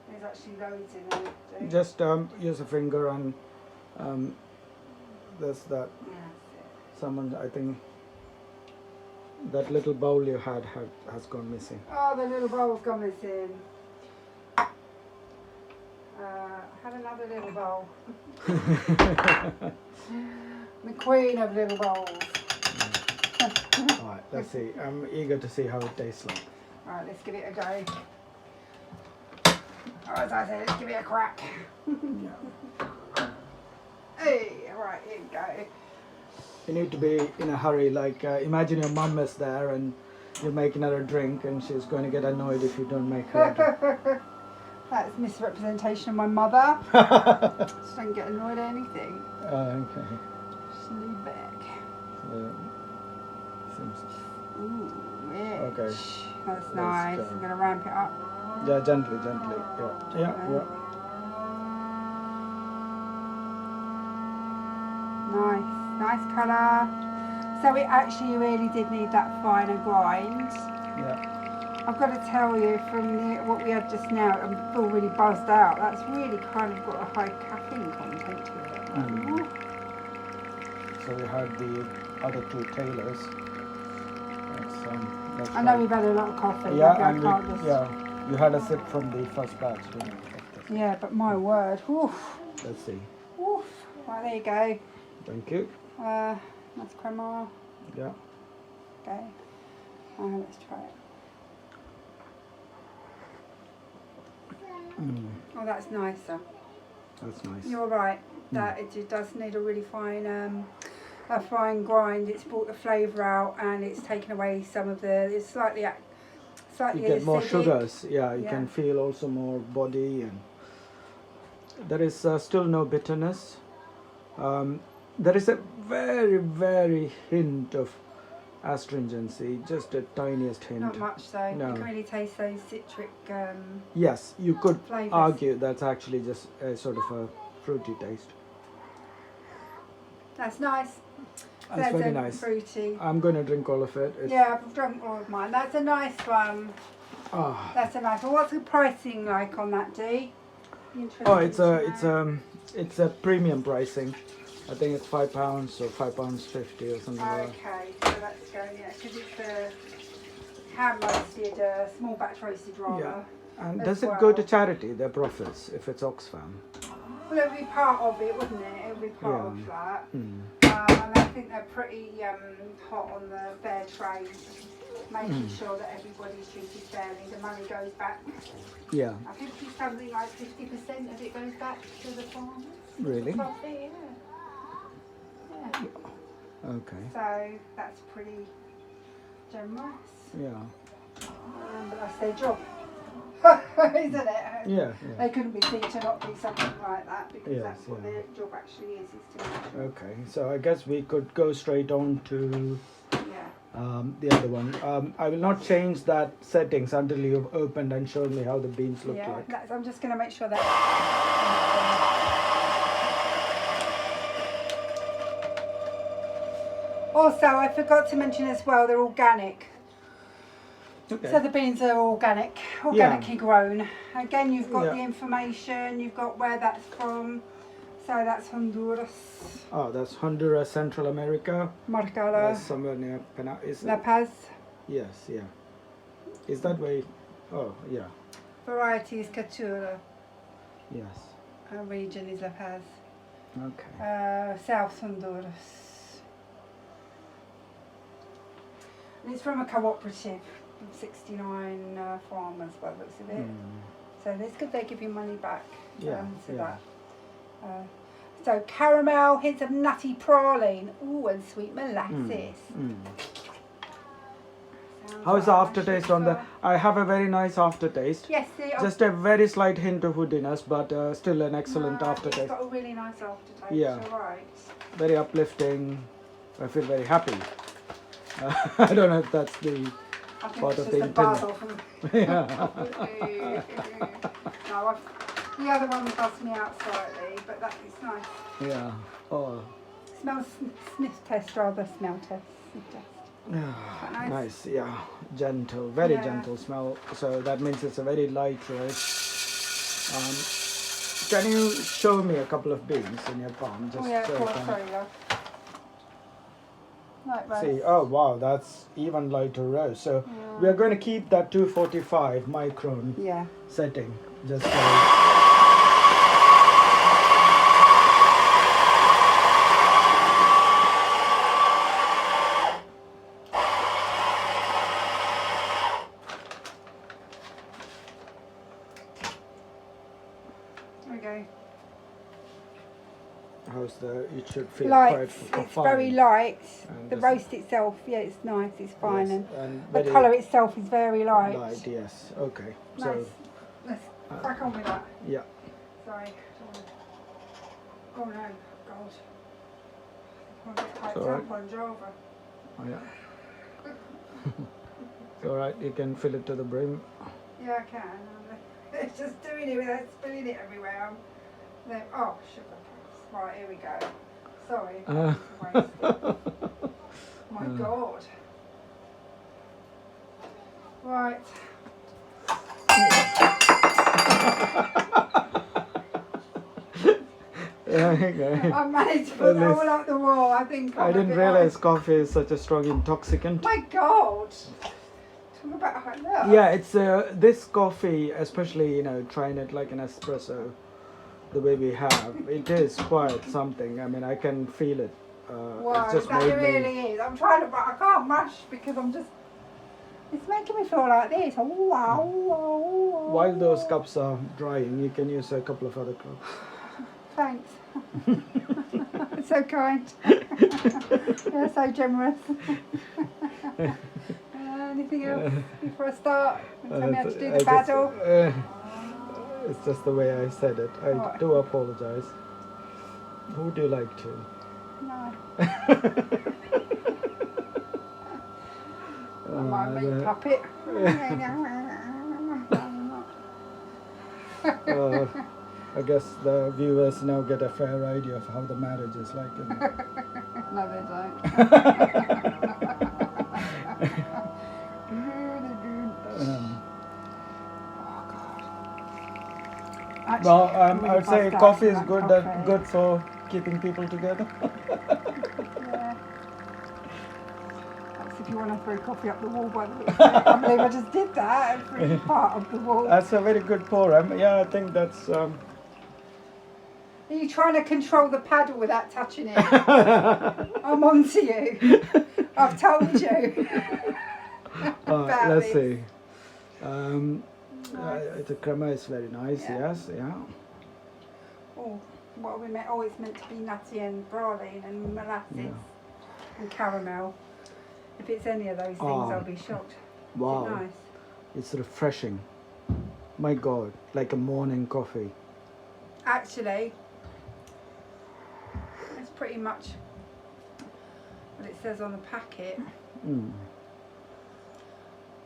There's actually loads in it. Just use a finger and there's that. Yeah, that's it. Someone, I think, that little bowl you had has gone missing. Oh, the little bowl's gone missing. I had another little bowl. The queen of little bowls. Alright, let's see. I'm eager to see how it tastes like. Alright, let's give it a go. Alright, as I said, let's give it a crack. Yeah. Hey, alright, here we go. You need to be in a hurry, like imagine your mum is there and you're making her a drink and she's going to get annoyed if you don't make her a drink. That's misrepresentation of my mother. She don't get annoyed at anything. Okay. Just lean back. Seems... Ooh, rich. Okay. That's nice. I'm going to ramp it up. Yeah, gently. Yeah. Nice colour. So it actually really did need that finer grind. Yeah. I've got to tell you, from what we had just now, I'm all really buzzed out. That's really kind of got a high caffeine content to it. So we had the other two tailors. That's I know we've had a lot of coffee. Yeah, and you had a sip from the first batch, didn't you? Yeah, but my word, oof. Let's see. Oof. Right, there you go. Thank you. That's crema. Yeah. Okay. Let's try it. Oh, that's nicer. That's nice. You're right. That it does need a really fine, a fine grind. It's brought the flavour out and it's taken away some of the. It's slightly You get more acidic. sugars. Yeah, you can feel also more body, and there is still no bitterness. There is a very, very hint of astringency, just a tiniest hint. Not much though. No. You can really taste those citric. Yes, you could flavours. argue that's actually just a sort of a fruity taste. That's nice. That's very nice. Fruity. I'm going to drink all of it. Yeah, I've drunk all of mine. That's a nice one. Ah. That's a nice one. What's the pricing like on that, Dee? Oh, it's a premium pricing. I think it's £5 or £5.50 or something like that. Okay, so that's going, because it's a hand roasted, small batch roasted rather. Yeah. And does it go to charity, their profits, if it's Oxfam? Well, it would be part of it, wouldn't it? It would be part of that. Mm. And I think they're pretty hot on the fair trade, making sure that everybody's treated fairly. The money goes back. Yeah. I think it's something like 50% of it goes back to the farmers. Really? Profit, yeah. Okay. So that's pretty generous. Yeah. But that's their job, isn't it? Yeah. They couldn't be seen to not do something like that because Yes, that's what their job actually is to make sure. Okay. So I guess we could go straight on to the other one. I will not change that settings until you've opened and shown me how the beans look like. I'm just going to make sure that. Also, I forgot to mention as well, they're organic. Okay. So the beans are organically grown. Again, you've got the information, you've got where that's from. So that's Honduras. Oh, that's Honduras, Central America. Marcala. Somewhere near La Paz. Yes, yeah. Is that way? Oh, yeah. Variety is Catura. Yes. Our region is La Paz. Okay. South Honduras. And it's from a cooperative of 69 farmers by the looks of it. So it's good they give you money back that. So caramel, hints of nutty praline, and sweet molasses. How is the aftertaste on the? I have a very nice aftertaste. Yes, just a very slight hint of woodiness, but still an excellent aftertaste. It's got a really nice aftertaste. Yeah. You're right. Very uplifting. I feel very happy. I don't know if that's the part of the intent. Yeah. No, the other one buzzed me out slightly, but that is nice. Yeah. Oh. Smells, sniff test rather, smell test. Sniff test. Nice, yeah. Gentle, very gentle smell. So that means it's a very light rice. Can you show me a couple of beans in your palm? Just of course, sorry, love. Light rice. See, oh wow, that's even lighter roast. So we are going to keep that 245 micron setting. Just so. It should feel Light. quite It's fine. very light. And The this- roast itself, yeah, it's nice. It's fine, Yes, and the very colour itself is very light. light, yes. Okay. Nice. So Let's crack on with that. yeah. Sorry. Oh no, God. I'll get quite It's all up on Java. Oh, yeah. It's all right. You can fill it to the brim. Yeah, I can. It's just doing it without spilling it everywhere. Oh, sugar paste. Right, here we go. Sorry. My God. Right. Okay. I managed to put it all up the wall. I think I didn't realize coffee is such a strong intoxicant. My God. Talk about how look. Yeah, it's this coffee, especially trying it like an espresso, the way we have, it is quite something. I mean, I can feel it. Wow, It's just that made really me. is. I'm trying to, but I can't mash because I'm just. It's making me feel like this. Oh, wow, wow. While those cups are drying, you can use a couple of other cups. Thanks. So kind. You're so generous. Anything else before I start? Tell me how to do the paddle. It's just the way I said it. I Right. do apologize. Who would you like to? No. Uh, My meat puppet. I guess the viewers now get a fair idea of how the marriage is like. No, they don't. Actually, Well, I'm really I would say buzzed out coffee from is that good for keeping people together. Yeah. That's if you want to throw coffee up the wall by the looks of it. I can't believe I just did that. It's really part of the wall. That's a very good pour. Yeah, I think that's. Are you trying to control the paddle without touching it? I'm on to you. I've told you. About Let's this. see. Nice. The crema is very nice. Yeah. Yes, yeah. Oh, what are we meant? Oh, it's meant to be nutty and praline and molasses Yeah. and caramel. If it's any of those things, Oh. I'll be shocked. Wow, Is it nice? it's refreshing. My God, like a morning coffee. Actually, it's pretty much what it says on the packet. Mm.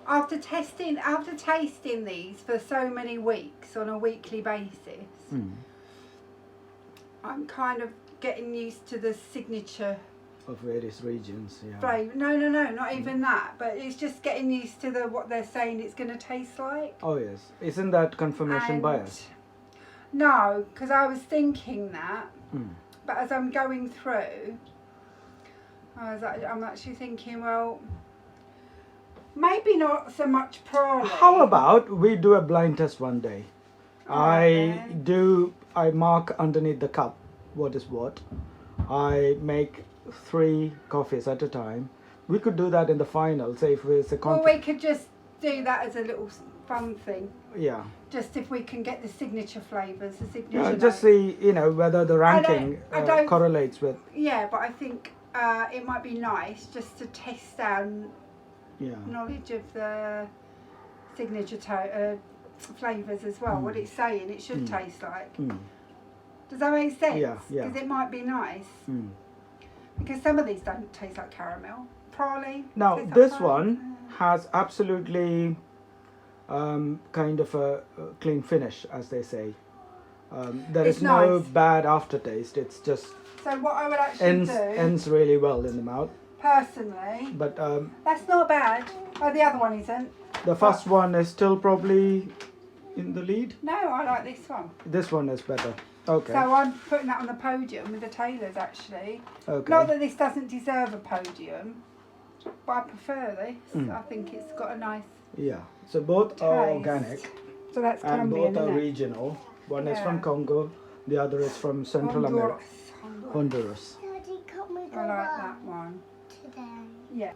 After tasting these for so many weeks on a weekly basis, Mm. I'm kind of getting used to the signature Of various regions, yeah. flavour. No, not even that. But it's just getting used to what they're saying it's going to taste like. Oh yes, isn't that confirmation And bias? No, because I was thinking that, Mm. but as I'm going through, I'm actually thinking, well, maybe not so much praline. How about we do a blind test one day? Alright I mark underneath the cup what is what. I make 3 coffees at a time. We could do that in the final. Say if it's a Well, we could just do that as a little fun thing. yeah. Just if we can get the signature flavours, the signature. Yeah, notes. just see whether the ranking I don't- correlates with Yeah, but I think it might be nice just to test our knowledge of the signature flavours as well. What it's saying it should taste like. Mm. Does that make sense? Yeah, yeah. Because it might be nice. Mm. Because some of these don't taste like caramel. Praline. Now tastes like this praline. one has absolutely kind of a clean finish, as they say. There It's is no nice. bad aftertaste. It's just So what I would actually do, ends really well in the mouth. personally, But that's not bad. Oh, the other one isn't. the first one is still probably in the lead. No, I like this one. This one is better. Okay. So I'm putting that on the podium with the Taylors, actually. Okay. Not that this doesn't deserve a podium, but I prefer this. Mm. I think it's got a nice Yeah. So both are taste. organic So that's and Colombian, both are isn't it? regional. One is from Yeah. Congo, the other is from Central America, Honduras. Honduras. Daddy, cut me I like that one. today. Yeah.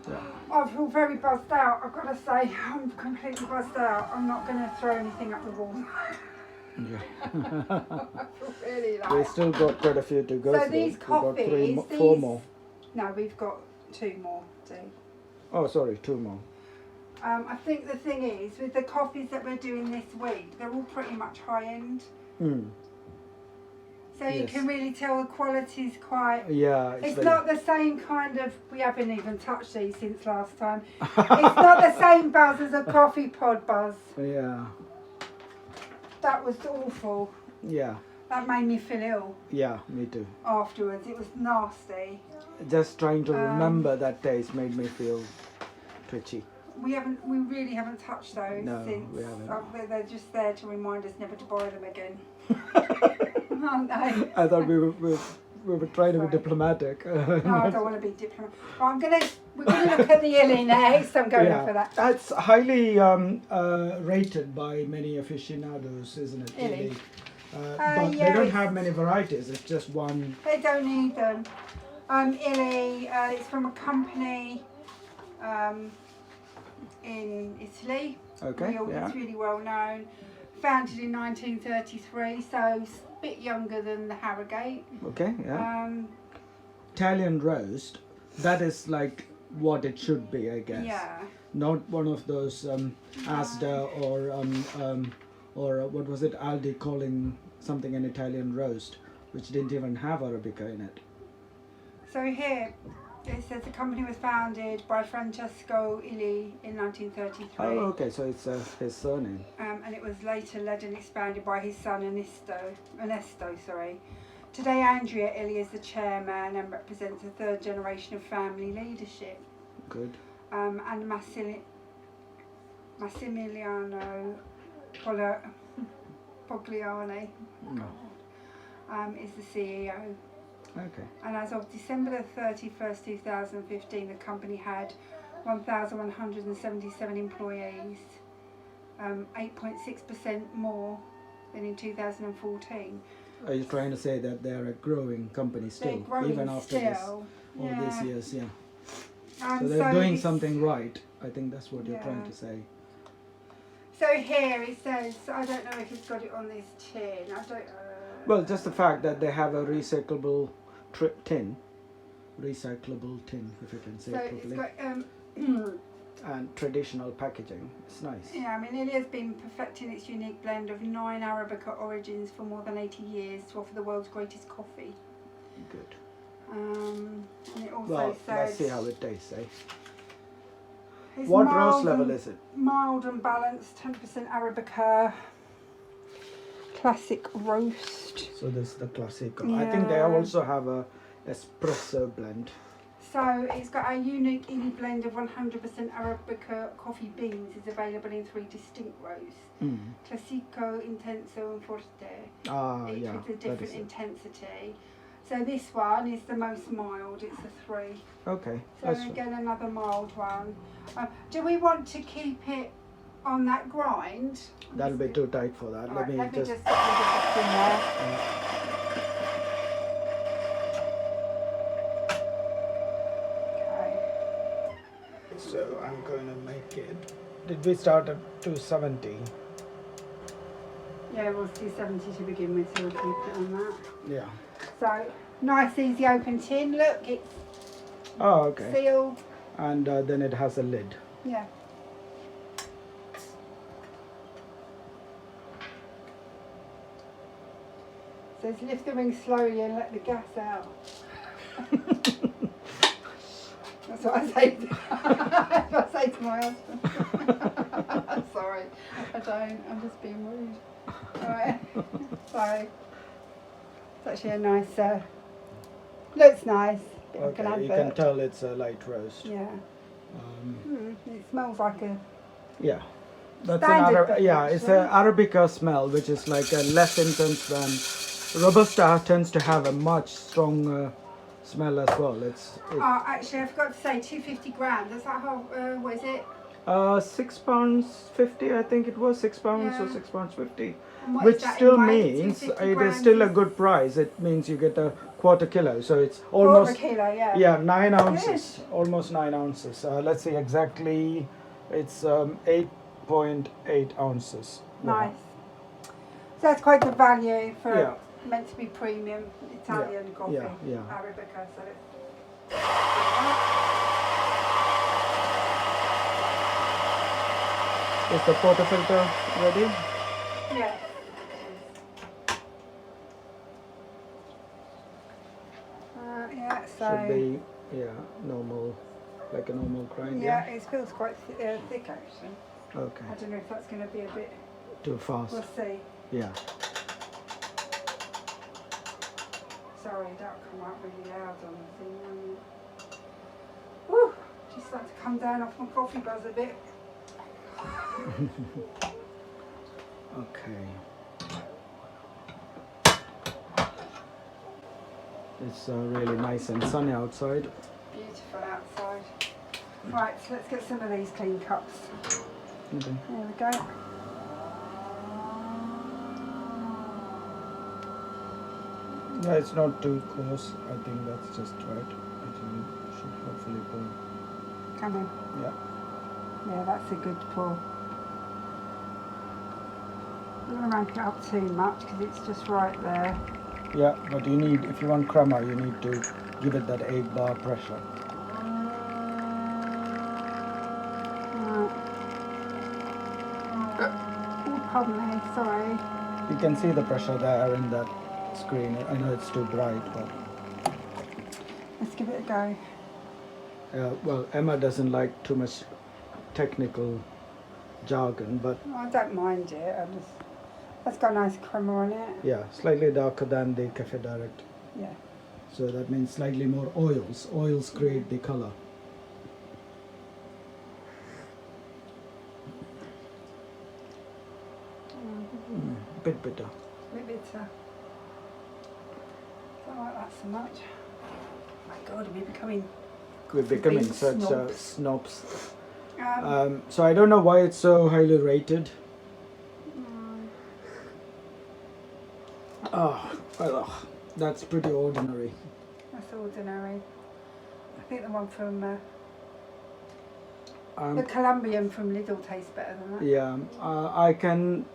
Yeah. I feel very buzzed out. I've got to say, I'm completely buzzed out. I'm not going to throw anything up the wall. Yeah. Really We like. still got quite a few to go So through. these We've got coffees, four these- more. No, we've got 2 more. Oh, sorry, 2 more. I think the thing is, with the coffees that we're doing this week, they're all pretty much high end. Mm. So you Yes. can really tell the quality's quite... Yeah, It's very- not the same kind of... We haven't even touched these since last time. It's not the same buzz as a coffee pod buzz. Yeah, That was awful. yeah, That made me feel ill yeah, me too. afterwards. It was nasty. Just trying to remember that taste made me feel twitchy. We really haven't touched those No, since. we haven't. They're just there to remind us never to buy them again. Aren't they? I thought we were trying to be Sorry. diplomatic. No, I don't want to be diplomatic. We're gonna look at the illy next. I'm going Yeah, for that. that's highly rated by many aficionados, isn't it? Illy. Illy? But they yeah, don't it's- have many varieties. It's just one. They don't need them. Illy, it's from a company in Italy. Okay. Yeah. It's really well known. Founded in 1933, so it's a bit younger than the Harrogate. Okay. Yeah. Um, Italian roast. That is like what it should be, I guess. yeah. Not one of those Asda or what was it, Aldi calling something an Italian roast, which didn't even have Arabica in it. So here it says the company was founded by Francesco Illy in 1933. Oh, okay, so it's his surname. And it was later led and expanded by his son Ernesto. Today Andrea Illy is the chairman and represents a 3rd generation of family leadership. Good. And Massimiliano Pogliani No. is the CEO. Okay. And as of December the 31st, 2015, the company had 1,177 employees, 8.6% more than in 2014. Are you trying to say that they're a growing company still, They're growing even after still. all these years? Yeah. And So they're doing it's- something right. I think that's what you're trying Yeah. to say. So here it says, I don't know if it's got it on this tin. I don't. Well, just the fact that they have a recyclable tin, if you can say So it it's properly, got and traditional packaging. It's nice. yeah. I mean, Illy has been perfecting its unique blend of 9 Arabica origins for more than 80 years to offer the world's greatest coffee. Good. And it also Well, says let's see how it tastes, eh? it's What mild roast level and- is it? Mild and balanced, 10% Arabica, classic roast. So this is the Classico. I think they Yeah. also have a espresso blend. So it's got a unique Illy blend of 100% Arabica coffee beans. It's available in 3 distinct roasts: Mm. Classico, Intenso, and Forte. Ah, Each yeah. with a That different is it. intensity. So this one is the most mild. It's a 3. Okay. So That's again, another mild one. Do we want to keep it on that grind? That'll be too tight for that. Alright, let me just. just put this in there. Okay. So I'm going to make it. Did we start at 270? Yeah, well, it's 270 to begin with, so we'll keep it on that. Yeah. So, nice easy open tin. Look, it's Oh, okay. sealed. And then it has a lid. Yeah. Says lift the ring slowly and let the gas out. That's what I say. That's what I say to my husband. Sorry, I don't. I'm just being rude. Alright. So it's actually a nice. Looks nice. Bit like an Okay, you can advert. tell it's a light roast. Yeah. Um, It smells like a. yeah. That's Standard another. book, Yeah, it's a Arabica smell, which is like a less intense than Robusta. Tends to have a much stronger smell as well. Oh, actually, I forgot to say 250 grams. That's that how. What is it? £6.50. I think it was £6 or Yeah. £6.50. And what is Which that in still weight? means 250 it is grams still a is good price. It means you get a quarter kilo, so it's quarter almost kilo, yeah. yeah 9 ounces, almost 9 ounces. Let's see exactly. It's 8.8 ounces. Nice. that's quite good value for Yeah. meant to be premium Italian coffee. Yeah. Arabica. So it's Is the portafilter ready? yeah. Yeah. So Should be, normal, like a normal grind. yeah, it feels quite thick actually. Okay. I don't know if that's going to be a bit. Too fast. We'll see. Yeah. Sorry, that'll come out really loud on the thing. Woo! Just like to come down off my coffee buzz a bit. Okay. It's really nice and sunny outside. Beautiful outside. Right, so let's get some of these clean cups. Okay. There we go. Yeah, it's not too coarse. I think that's just right. I think it should hopefully go. Come in. Yeah. Yeah, that's a good pour. I'm not going to ramp it up too much because it's just right there. Yeah, but you need, if you want crema, you need to give it that 8 bar pressure. Oh, pardon me, sorry. You can see the pressure there in that screen. I know it's too bright, but Let's give it a go. well, Emma doesn't like too much technical jargon, but I don't mind it. That's got a nice crema on it. yeah, slightly darker than the CaféDirect. Yeah. So that means slightly more oils. Oils create the color. Bit bitter. A bit bitter. Don't like that so much. Oh my God, we're becoming. We're becoming big such snobs. snobs. Um, So I don't know why it's so highly rated. That's pretty ordinary. That's ordinary. I think the one from the Um, Colombian from Lidl tastes better than that. yeah, I can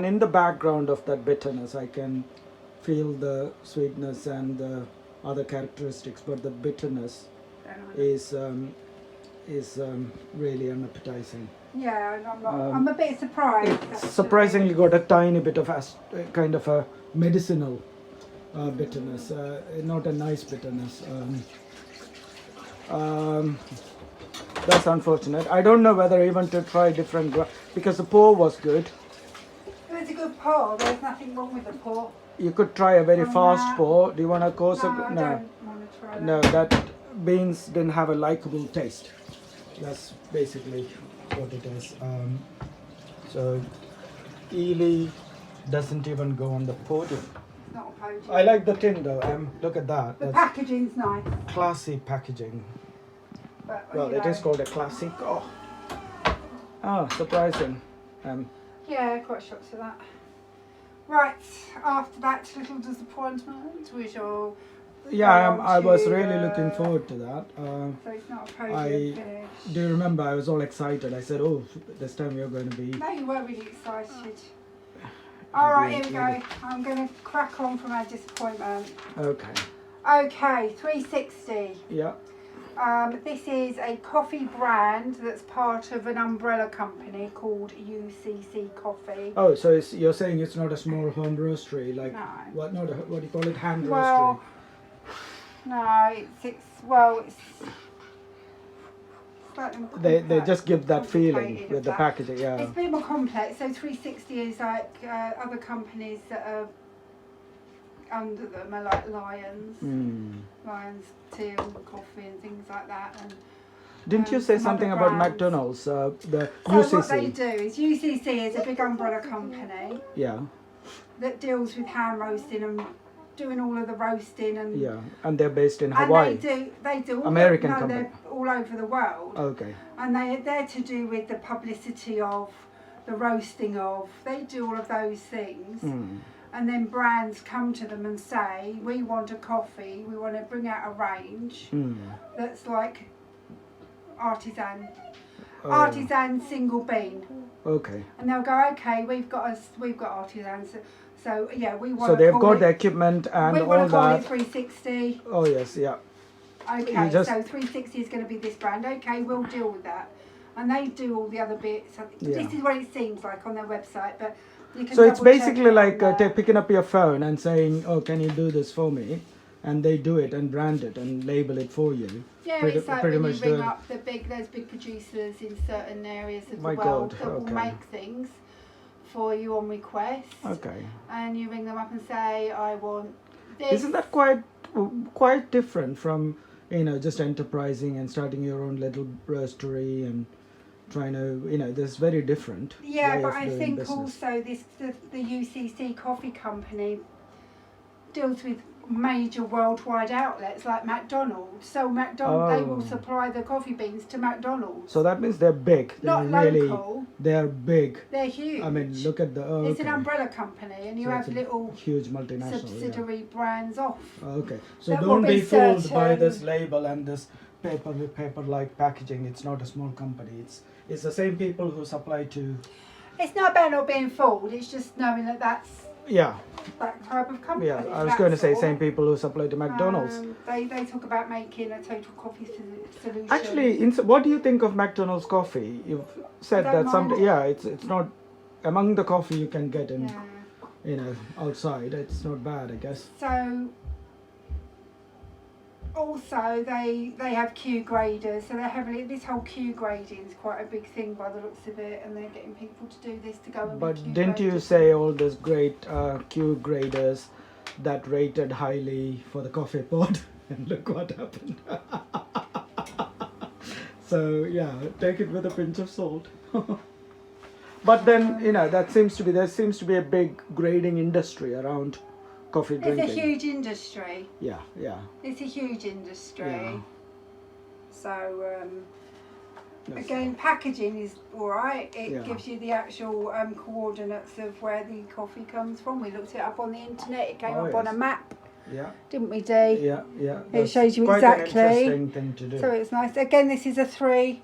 in the background of that bitterness, I can feel the sweetness and the other characteristics, but the bitterness Don't like is really unappetizing. Yeah, and I'm a bit surprised. It's actually. surprisingly got a tiny bit of kind of a medicinal bitterness, not a nice bitterness. That's unfortunate. I don't know whether even to try different because the pour was good. It's a good pour. There's nothing wrong with the pour. You could try a very fast Nah. pour. Do you want to course? No, I don't want to try that. No, that beans didn't have a likable taste. That's basically what it is. So, illy doesn't even go on the podium. It's not a podium. I like the tin though. Look at that. The That's packaging's nice. classy packaging. But, Well, you it know, is called a Classico. Oh, surprising. Yeah, quite shocked at that. Right, after that little disappointment was your. Yeah, Down I was to, really looking forward to that. So it's not a podium I finish. do you remember I was all excited. I said, "Oh, this time you're going to be." No, you weren't really excited. Alright, here we go. Maybe. I'm going to crack on from our disappointment. Okay. Okay, 360. Yeah. This is a coffee brand that's part of an umbrella company called UCC Coffee. Oh, so you're saying it's not a small home roastery, like No. what? Not a, what do you call it? Hand Well, no, it's slightly more roastery. They complex, just give that feeling complicated with the that. packaging. Yeah. It's a bit more complex. So 360 is like other companies that are under them are like Lions Tea and Coffee and things like that. And Didn't you say some something other about brands. McDonald's? The So UCC. what they do is UCC is a big umbrella company Yeah. that deals with hand roasting and doing all of the roasting and Yeah, and they're based in and Hawaii. they do all American no, company. they're all over the world. Okay. And they're to do with the publicity of the roasting of. They do all of those things. And then brands come to them and say, we want a coffee, we want to bring out a range that's like artisan single bean. Okay. And they'll go, okay, we've got artisans. So yeah, we want So to they've call got it, the equipment and we all want to call it that. 360. Oh yes, yeah. Okay, You just- so 360 is going to be this brand. Okay, we'll deal with that. And they do all the other bits. Yeah. This is what it seems like on their website, but you can So it's double check basically it like on there. picking up your phone and saying, "Oh, can you do this for me?" And they do it and brand it and label it for you. Yeah, pretty- it's like pretty when much you ring the- up there's big producers in certain areas of My the world God, that will okay. make things for you on request. Okay. And you ring them up and say, I want this. Isn't that quite different from just enterprising and starting your own little roastery and trying to this very different Yeah, way but of I doing think business. also the UCC coffee company deals with major worldwide outlets like McDonald's. So they will Oh. supply the coffee beans to McDonald's. So that means they're big. They're Not really local. they're big. They're huge. I mean, look at the It's okay. an umbrella company, and you So have it's a little huge multinational. subsidiary brands off. Yeah. Okay. So That will don't be be fooled by certain- this label and this paper-like packaging. It's not a small company. It's the same people who supply to. It's not about not being fooled. It's just knowing that that's Yeah. that type of company. Yeah. I was going to that's say all. same people who supply to McDonald's. They talk about making a total coffee solution. Actually, what do you think of McDonald's coffee? You've said I don't that some. mind. Yeah, it's not among the coffee you can get in Yeah. outside. It's not bad, I guess. So also they have Q graders, so they're heavily. This whole Q grading is quite a big thing by the looks of it, and they're getting people to do this to go and be But Q didn't you graders. say all those great Q graders that rated highly for the coffee pod? And look what happened. So yeah, take it with a pinch of salt. But then there seems to be a big grading industry around coffee drinking. It's a huge industry. Yeah, yeah. It's a huge industry. Yeah. So Yes. again, packaging is all right. It Yeah. gives you the actual coordinates of where the coffee comes from. We looked it up on the internet. It came Oh, up on yes. a map, Yeah, didn't we, Dee? yeah, yeah. It That's shows you quite exactly. an interesting thing to do. So it's nice. Again, this is a 3.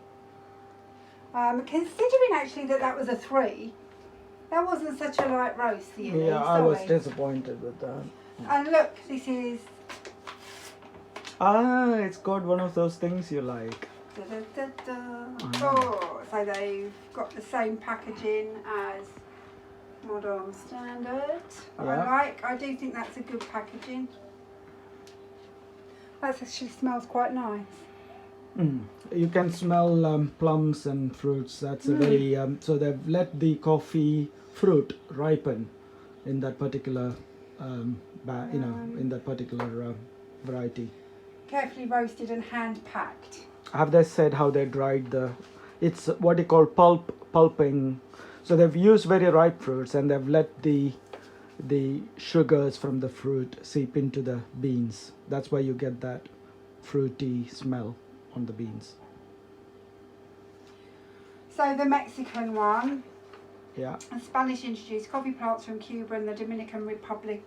Considering actually that was a 3, that wasn't such a light roast. The illy, Yeah, I was sorry. disappointed with that. And look, this is. It's got one of those things you like. Da, da, da, da. Oh, so they've got the same packaging as Modern Standard. Yeah. I do think that's a good packaging. That actually smells quite nice. You can smell plums and fruits. That's a very so they've let the coffee fruit ripen in that particular in that particular variety. Carefully roasted and hand packed. Have they said how they dried it's what they call pulping. So they've used very ripe fruits and they've let the sugars from the fruit seep into the beans. That's why you get that fruity smell on the beans. So the Mexican one, Yeah. the Spanish introduced coffee plants from Cuba and the Dominican Republic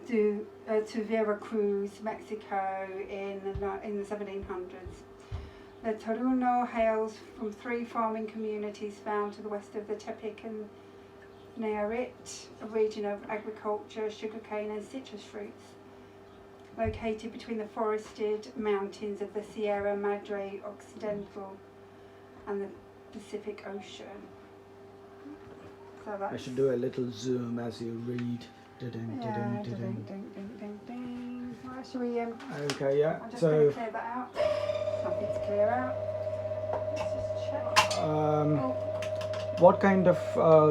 to Veracruz, Mexico in the 1700s. The Toruno hails from 3 farming communities found to the west of the Tepic and Nayarit, a region of agriculture, sugarcane and citrus fruits, located between the forested mountains of the Sierra Madre Occidental and the Pacific Ocean. So that's I should do a little zoom as you read. Ding, yeah, ding, ding, ding. ding, ding, ding, ding. Well, should we, Okay, yeah. I'm just So going to clear that out. Nothing to clear out. Let's just check. Oh, what kind of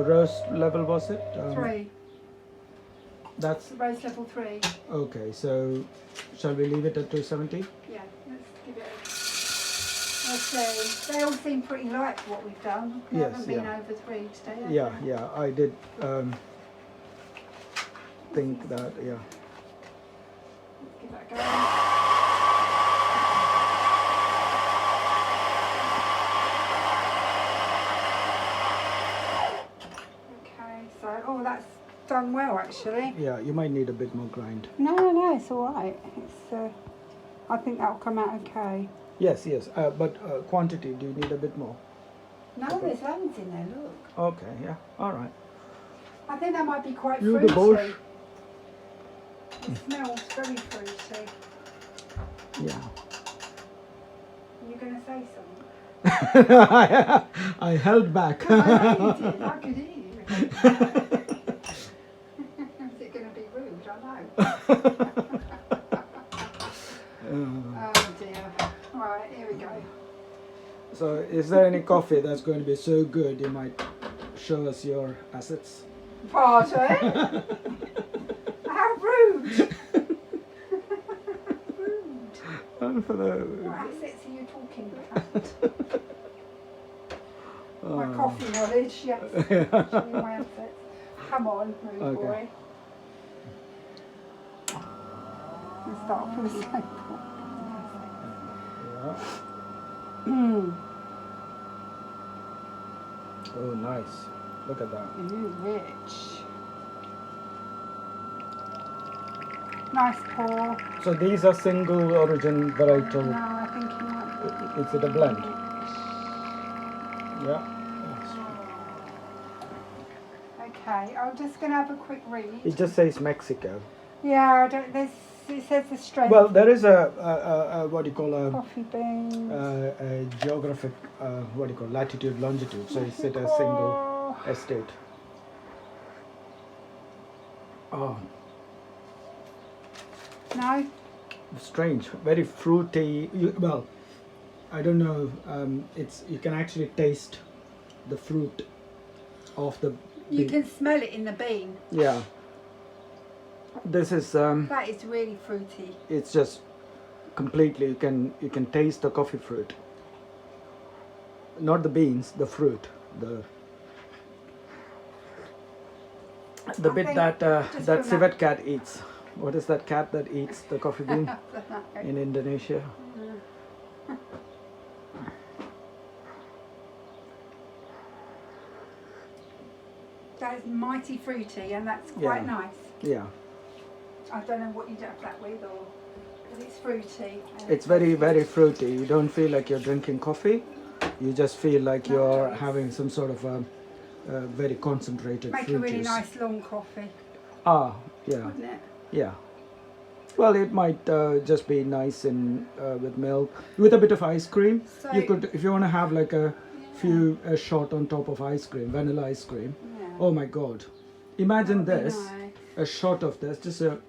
roast level was it? 3. That's Roast level 3. okay. So shall we leave it at 270? Yeah, let's give it let's see. They all seem pretty light for what we've done. We Yes, haven't been yeah. over 3 today, have Yeah, we? yeah. I did think that. Yeah. Let's give that a go. Okay, so, oh, that's done well actually. Yeah, you might need a bit more grind. No, it's all right. It's, I think that'll come out okay. Yes, yes. But quantity, do you need a bit more? No, there's loads in there, look. Okay, yeah. All right. I think that might be quite You fruity. the bush. It smells very fruity. Yeah. Are you going to say something? I held back. I know you did. I could hear you. Is it going to be rude? I know. Oh dear. Right, here we go. So, is there any coffee that's going to be so good you might show us your assets? Pardon? How rude! Rude. And for the What assets are you talking about? My coffee knowledge, yes. Show me my assets. Come on, rude Okay. boy. Let's start from the same point. Yeah. Oh, nice. Look at that. Rich. Nice pour. So these are single origin varietal. No, I think you might. Is it a blend? Yeah. Okay, I'm just going to have a quick read. It just says Mexico. Yeah, I don't. It says the strength. Well, there is a what do you call a Coffee beans. a geographic what do you call latitude longitude. So is it a single estate? Oh, No. strange. Very fruity. Well, I don't know. It's you can actually taste the fruit of the. You can smell it in the bean. Yeah. This is That is really fruity. it's just completely you can taste the coffee fruit, not the beans, the fruit, the I bit think that just that from civet cat eats. What is that cat that eats the coffee bean in Indonesia? That is mighty fruity, and that's quite Yeah. nice. Yeah, I don't know what you'd have that with, or but it's fruity. and it's very fruity. You don't feel like you're drinking coffee. You just feel like you're Nice. having some sort of a very concentrated Make fruit a really juice. nice long coffee, Ah, yeah. wouldn't it? Yeah. Well, it might just be nice in with milk, with a bit of ice cream. So- You could, if you want to have like a shot on top of ice cream, vanilla ice cream. Yeah. Oh my God! Imagine That'd be this, nice. a shot of this, just a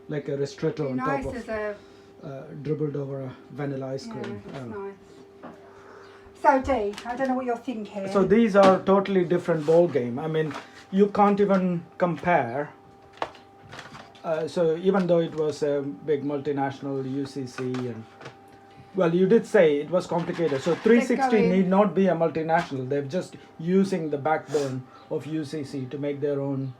like a ristretto Be on nice top as of a dribbled over a vanilla ice yeah, cream. it's Oh. nice. So Dee, I don't know what you're thinking. So these are totally different ball game. I mean, you can't even compare. So even though it was a big multinational UCC and well, you did say it was complicated. So 360 going- need not be a multinational. They're just using the backbone of UCC to make their own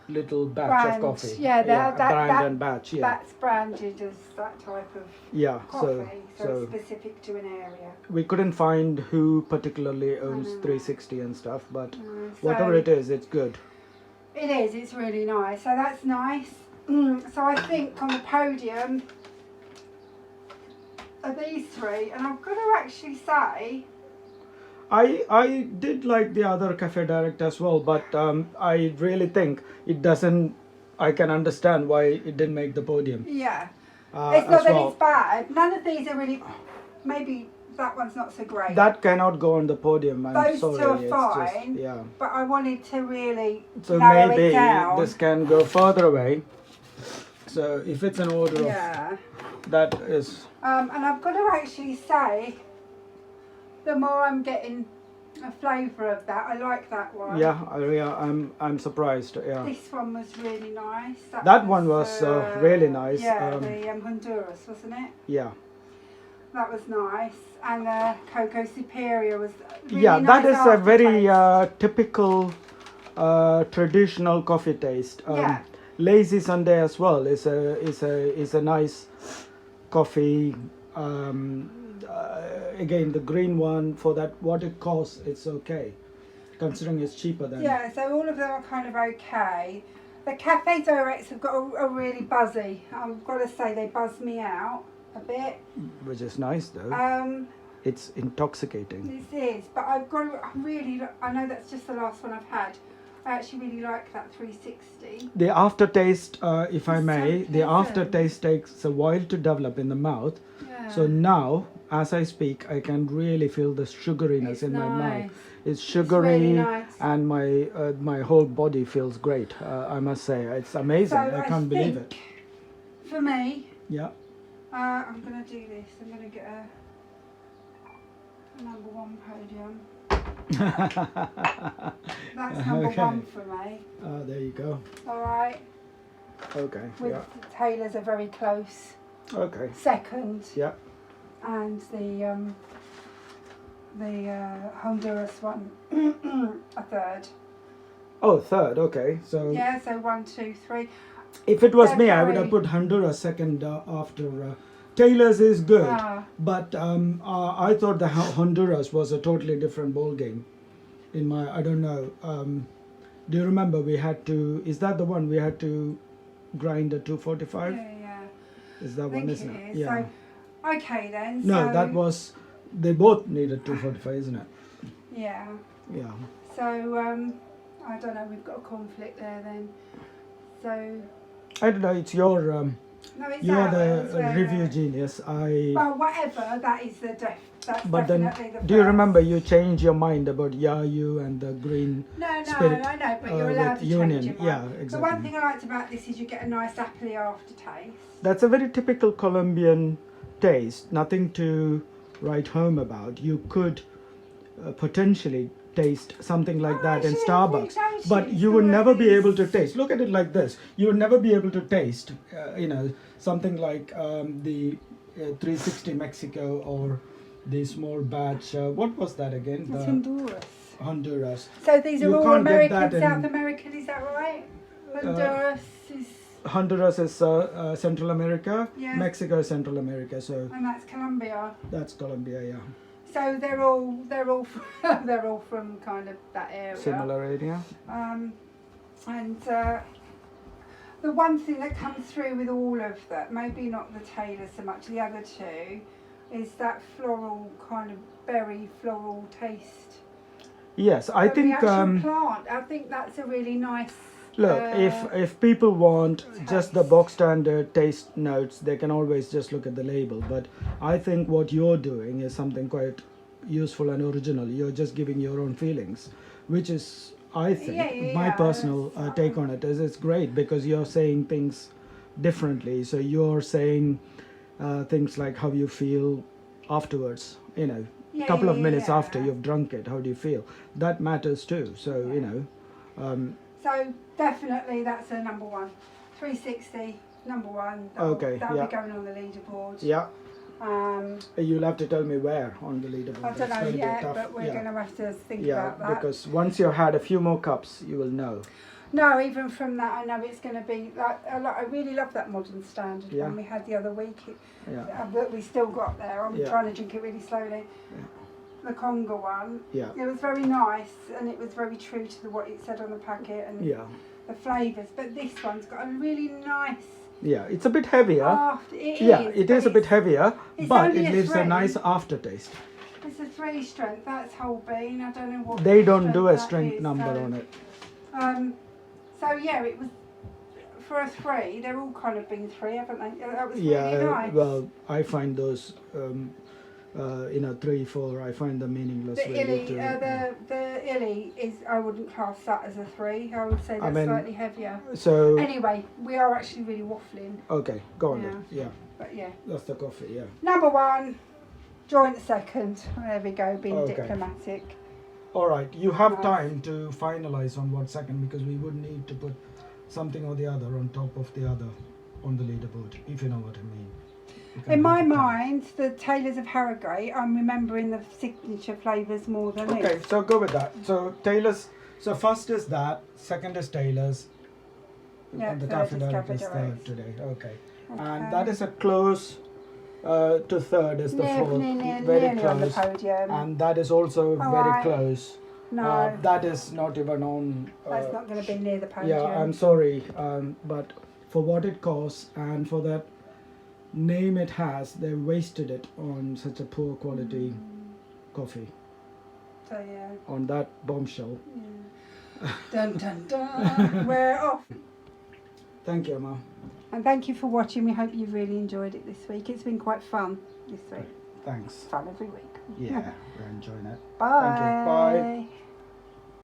little batch Brand. of coffee. Yeah, brand that- and batch. Yeah, That's branded as that type of yeah. coffee, so so it's specific to an area. we couldn't find who particularly owns know. 360 and stuff, but So whatever it is, it's good. It is, it's really nice. So that's nice. So I think on the podium are these three, and I'm going to actually say, I did like the other CaféDirect as well, but I really think it doesn't. I can understand why it didn't make the podium. yeah, as it's not that well. it's bad. None of these are really, maybe that one's not so great. That cannot go on the podium. I'm Those sorry. two are it's fine. Just, yeah. But I wanted to really So narrow maybe it down. this can go further away. So if it's an order Yeah. of that is And I've got to actually say, the more I'm getting a flavour of that, I like that one. I'm surprised. Yeah. This one was really nice. That one was really nice. Yeah, the Honduras, wasn't it? Yeah. That was nice. And the Cocoa Superior was really Yeah, nice. that is a very aftertaste. typical traditional coffee taste. Yeah. Lazy Sunday as well is a nice coffee. Again, the green one for that what it costs, it's okay, considering it's cheaper than. Yeah, so all of them are kind of okay. The CaféDirects have got a really buzzy. I've got to say they buzz me out a bit. Which is nice though. It's intoxicating. This is, but I've got to, I know that's just the last one I've had. I actually really like that 360. The aftertaste, if I It's so may, the pleasant. aftertaste takes a while to develop in the mouth. Yeah. So now, as I speak, I can really feel the sugariness It's in my mouth. nice. It's sugary, really nice. and my whole body feels great. I must say, it's amazing. So I can't believe it. For me, Yeah. I'm going to do this. I'm going to get a number 1 podium. That's number Okay. 1 for me. There you go. All right. Okay. With Yeah. Taylor's are very close. Okay. Second. Yeah. And the Honduras one a third. Oh, third. Okay. So Yeah. So 1, 2, 3. if it was They're me, I would have very- put Honduras second after. Taylor's is good, Ah. but I thought the Honduras was a totally different ball game. In my, I don't know. Do you remember we had to? Is that the one we had to grind at 245? Yeah. Is that I one, think isn't it it? is. Yeah. So, okay then. No, so, that was. They both needed 245, isn't it? Yeah. Yeah. So I don't know. We've got a conflict there then. So I don't know. It's your. no, it's You're ours, the where review the- genius. Well, whatever. That is the that's But then, definitely the do you first. remember you changed your mind about Yayu and the green No, spirit, I know, but you're allowed with to Union? change your mind. Yeah, The exactly. one thing I liked about this is you get a nice appley aftertaste. That's a very typical Colombian taste. Nothing to write home about. You could potentially taste something like that in actually, Starbucks, I think but it's you would never be nice. able to taste. Look at it like this. You would never be able to taste, something like the 360 Mexico or the small batch. What was that again? It's The Honduras. Honduras. So these are You all can't get American, that in- South American, is that right? Honduras is, Honduras is Central America. Yeah. Mexico is Central America. So and that's Colombia. that's Colombia. Yeah. So they're all they're all from kind of that area. Similar area. And the one thing that comes through with all of that, maybe not the Taylor so much, the other two, is that floral kind of berry floral taste. Yes, I Of think. the actual plant. I think that's a really nice. Look, if people want just the taste. box standard taste notes, they can always just look at the label. But I think what you're doing is something quite useful and original. You're just giving your own feelings, which is, I think, my personal take on it is it's great because you're saying things differently. So you're saying things like how you feel afterwards. A couple of minutes after you've drunk it, how do you feel? That matters too. So So definitely that's a number 1. 360, number 1. Okay, That'll yeah. be going on the leaderboard. yeah. Um, You'll have to tell me where on the leaderboard. I don't It's know gonna be yet, tough. but we're Yeah. going to have to think Yeah, about that. because once you've had a few more cups, you will know. No, even from that, I know it's going to be like I really love that modern standard Yeah. one we had the other week. Yeah, But we still got there. I'm Yeah. trying to drink it really slowly. The Konga one. yeah, It was very nice and it was very true to what it said on the packet and yeah, the flavours. But this one's got a really nice. yeah. It's a bit heavier. It Yeah, is, it but is a bit heavier, it's but only it a leaves a 3. nice aftertaste. It's a 3 strength. That's whole bean. I don't know what. They don't do a that strength is, number so, on it. So yeah, it was for a 3. They're all kind of been 3, haven't they? That was Yeah, really nice. well, I find those, 3, 4, I find them meaningless. The really, illy, to- the illy is. I wouldn't class that as a 3. I would say that's mean- slightly heavier. So, Anyway, we are actually really waffling, okay, go on then. Yeah, but yeah. that's the coffee, yeah. Number 1, joint second. There we go, being Okay. diplomatic. All right, you have Nice. time to finalize on what second because we would need to put something or the other on top of the other on the leaderboard, if you know what I mean. You can In my have a time. mind, the Taylors of Harrogate, I'm remembering the signature flavours more than Okay, this. so go with that. So Taylor's. So first is that. Second is Taylor's. Yeah, and the third is CaféDirect is CaféDirect. third today. Okay. Okay. And that is a close to third is the fourth. Very nearly on the close. podium. And that is also very Alright. close. No, That is not even on. that's not going to be near the podium. Yeah, I'm sorry, but for what it costs and for that name it has, they wasted it on such a poor quality coffee, So yeah. on that bombshell. Yeah. Dun dun dun. We're off. Thank you, Emma. And thank you for watching. We hope you've really enjoyed it this week. It's been quite fun this week. Thanks. Fun every week. Yeah, we're enjoying it. Bye. Thank you. Bye.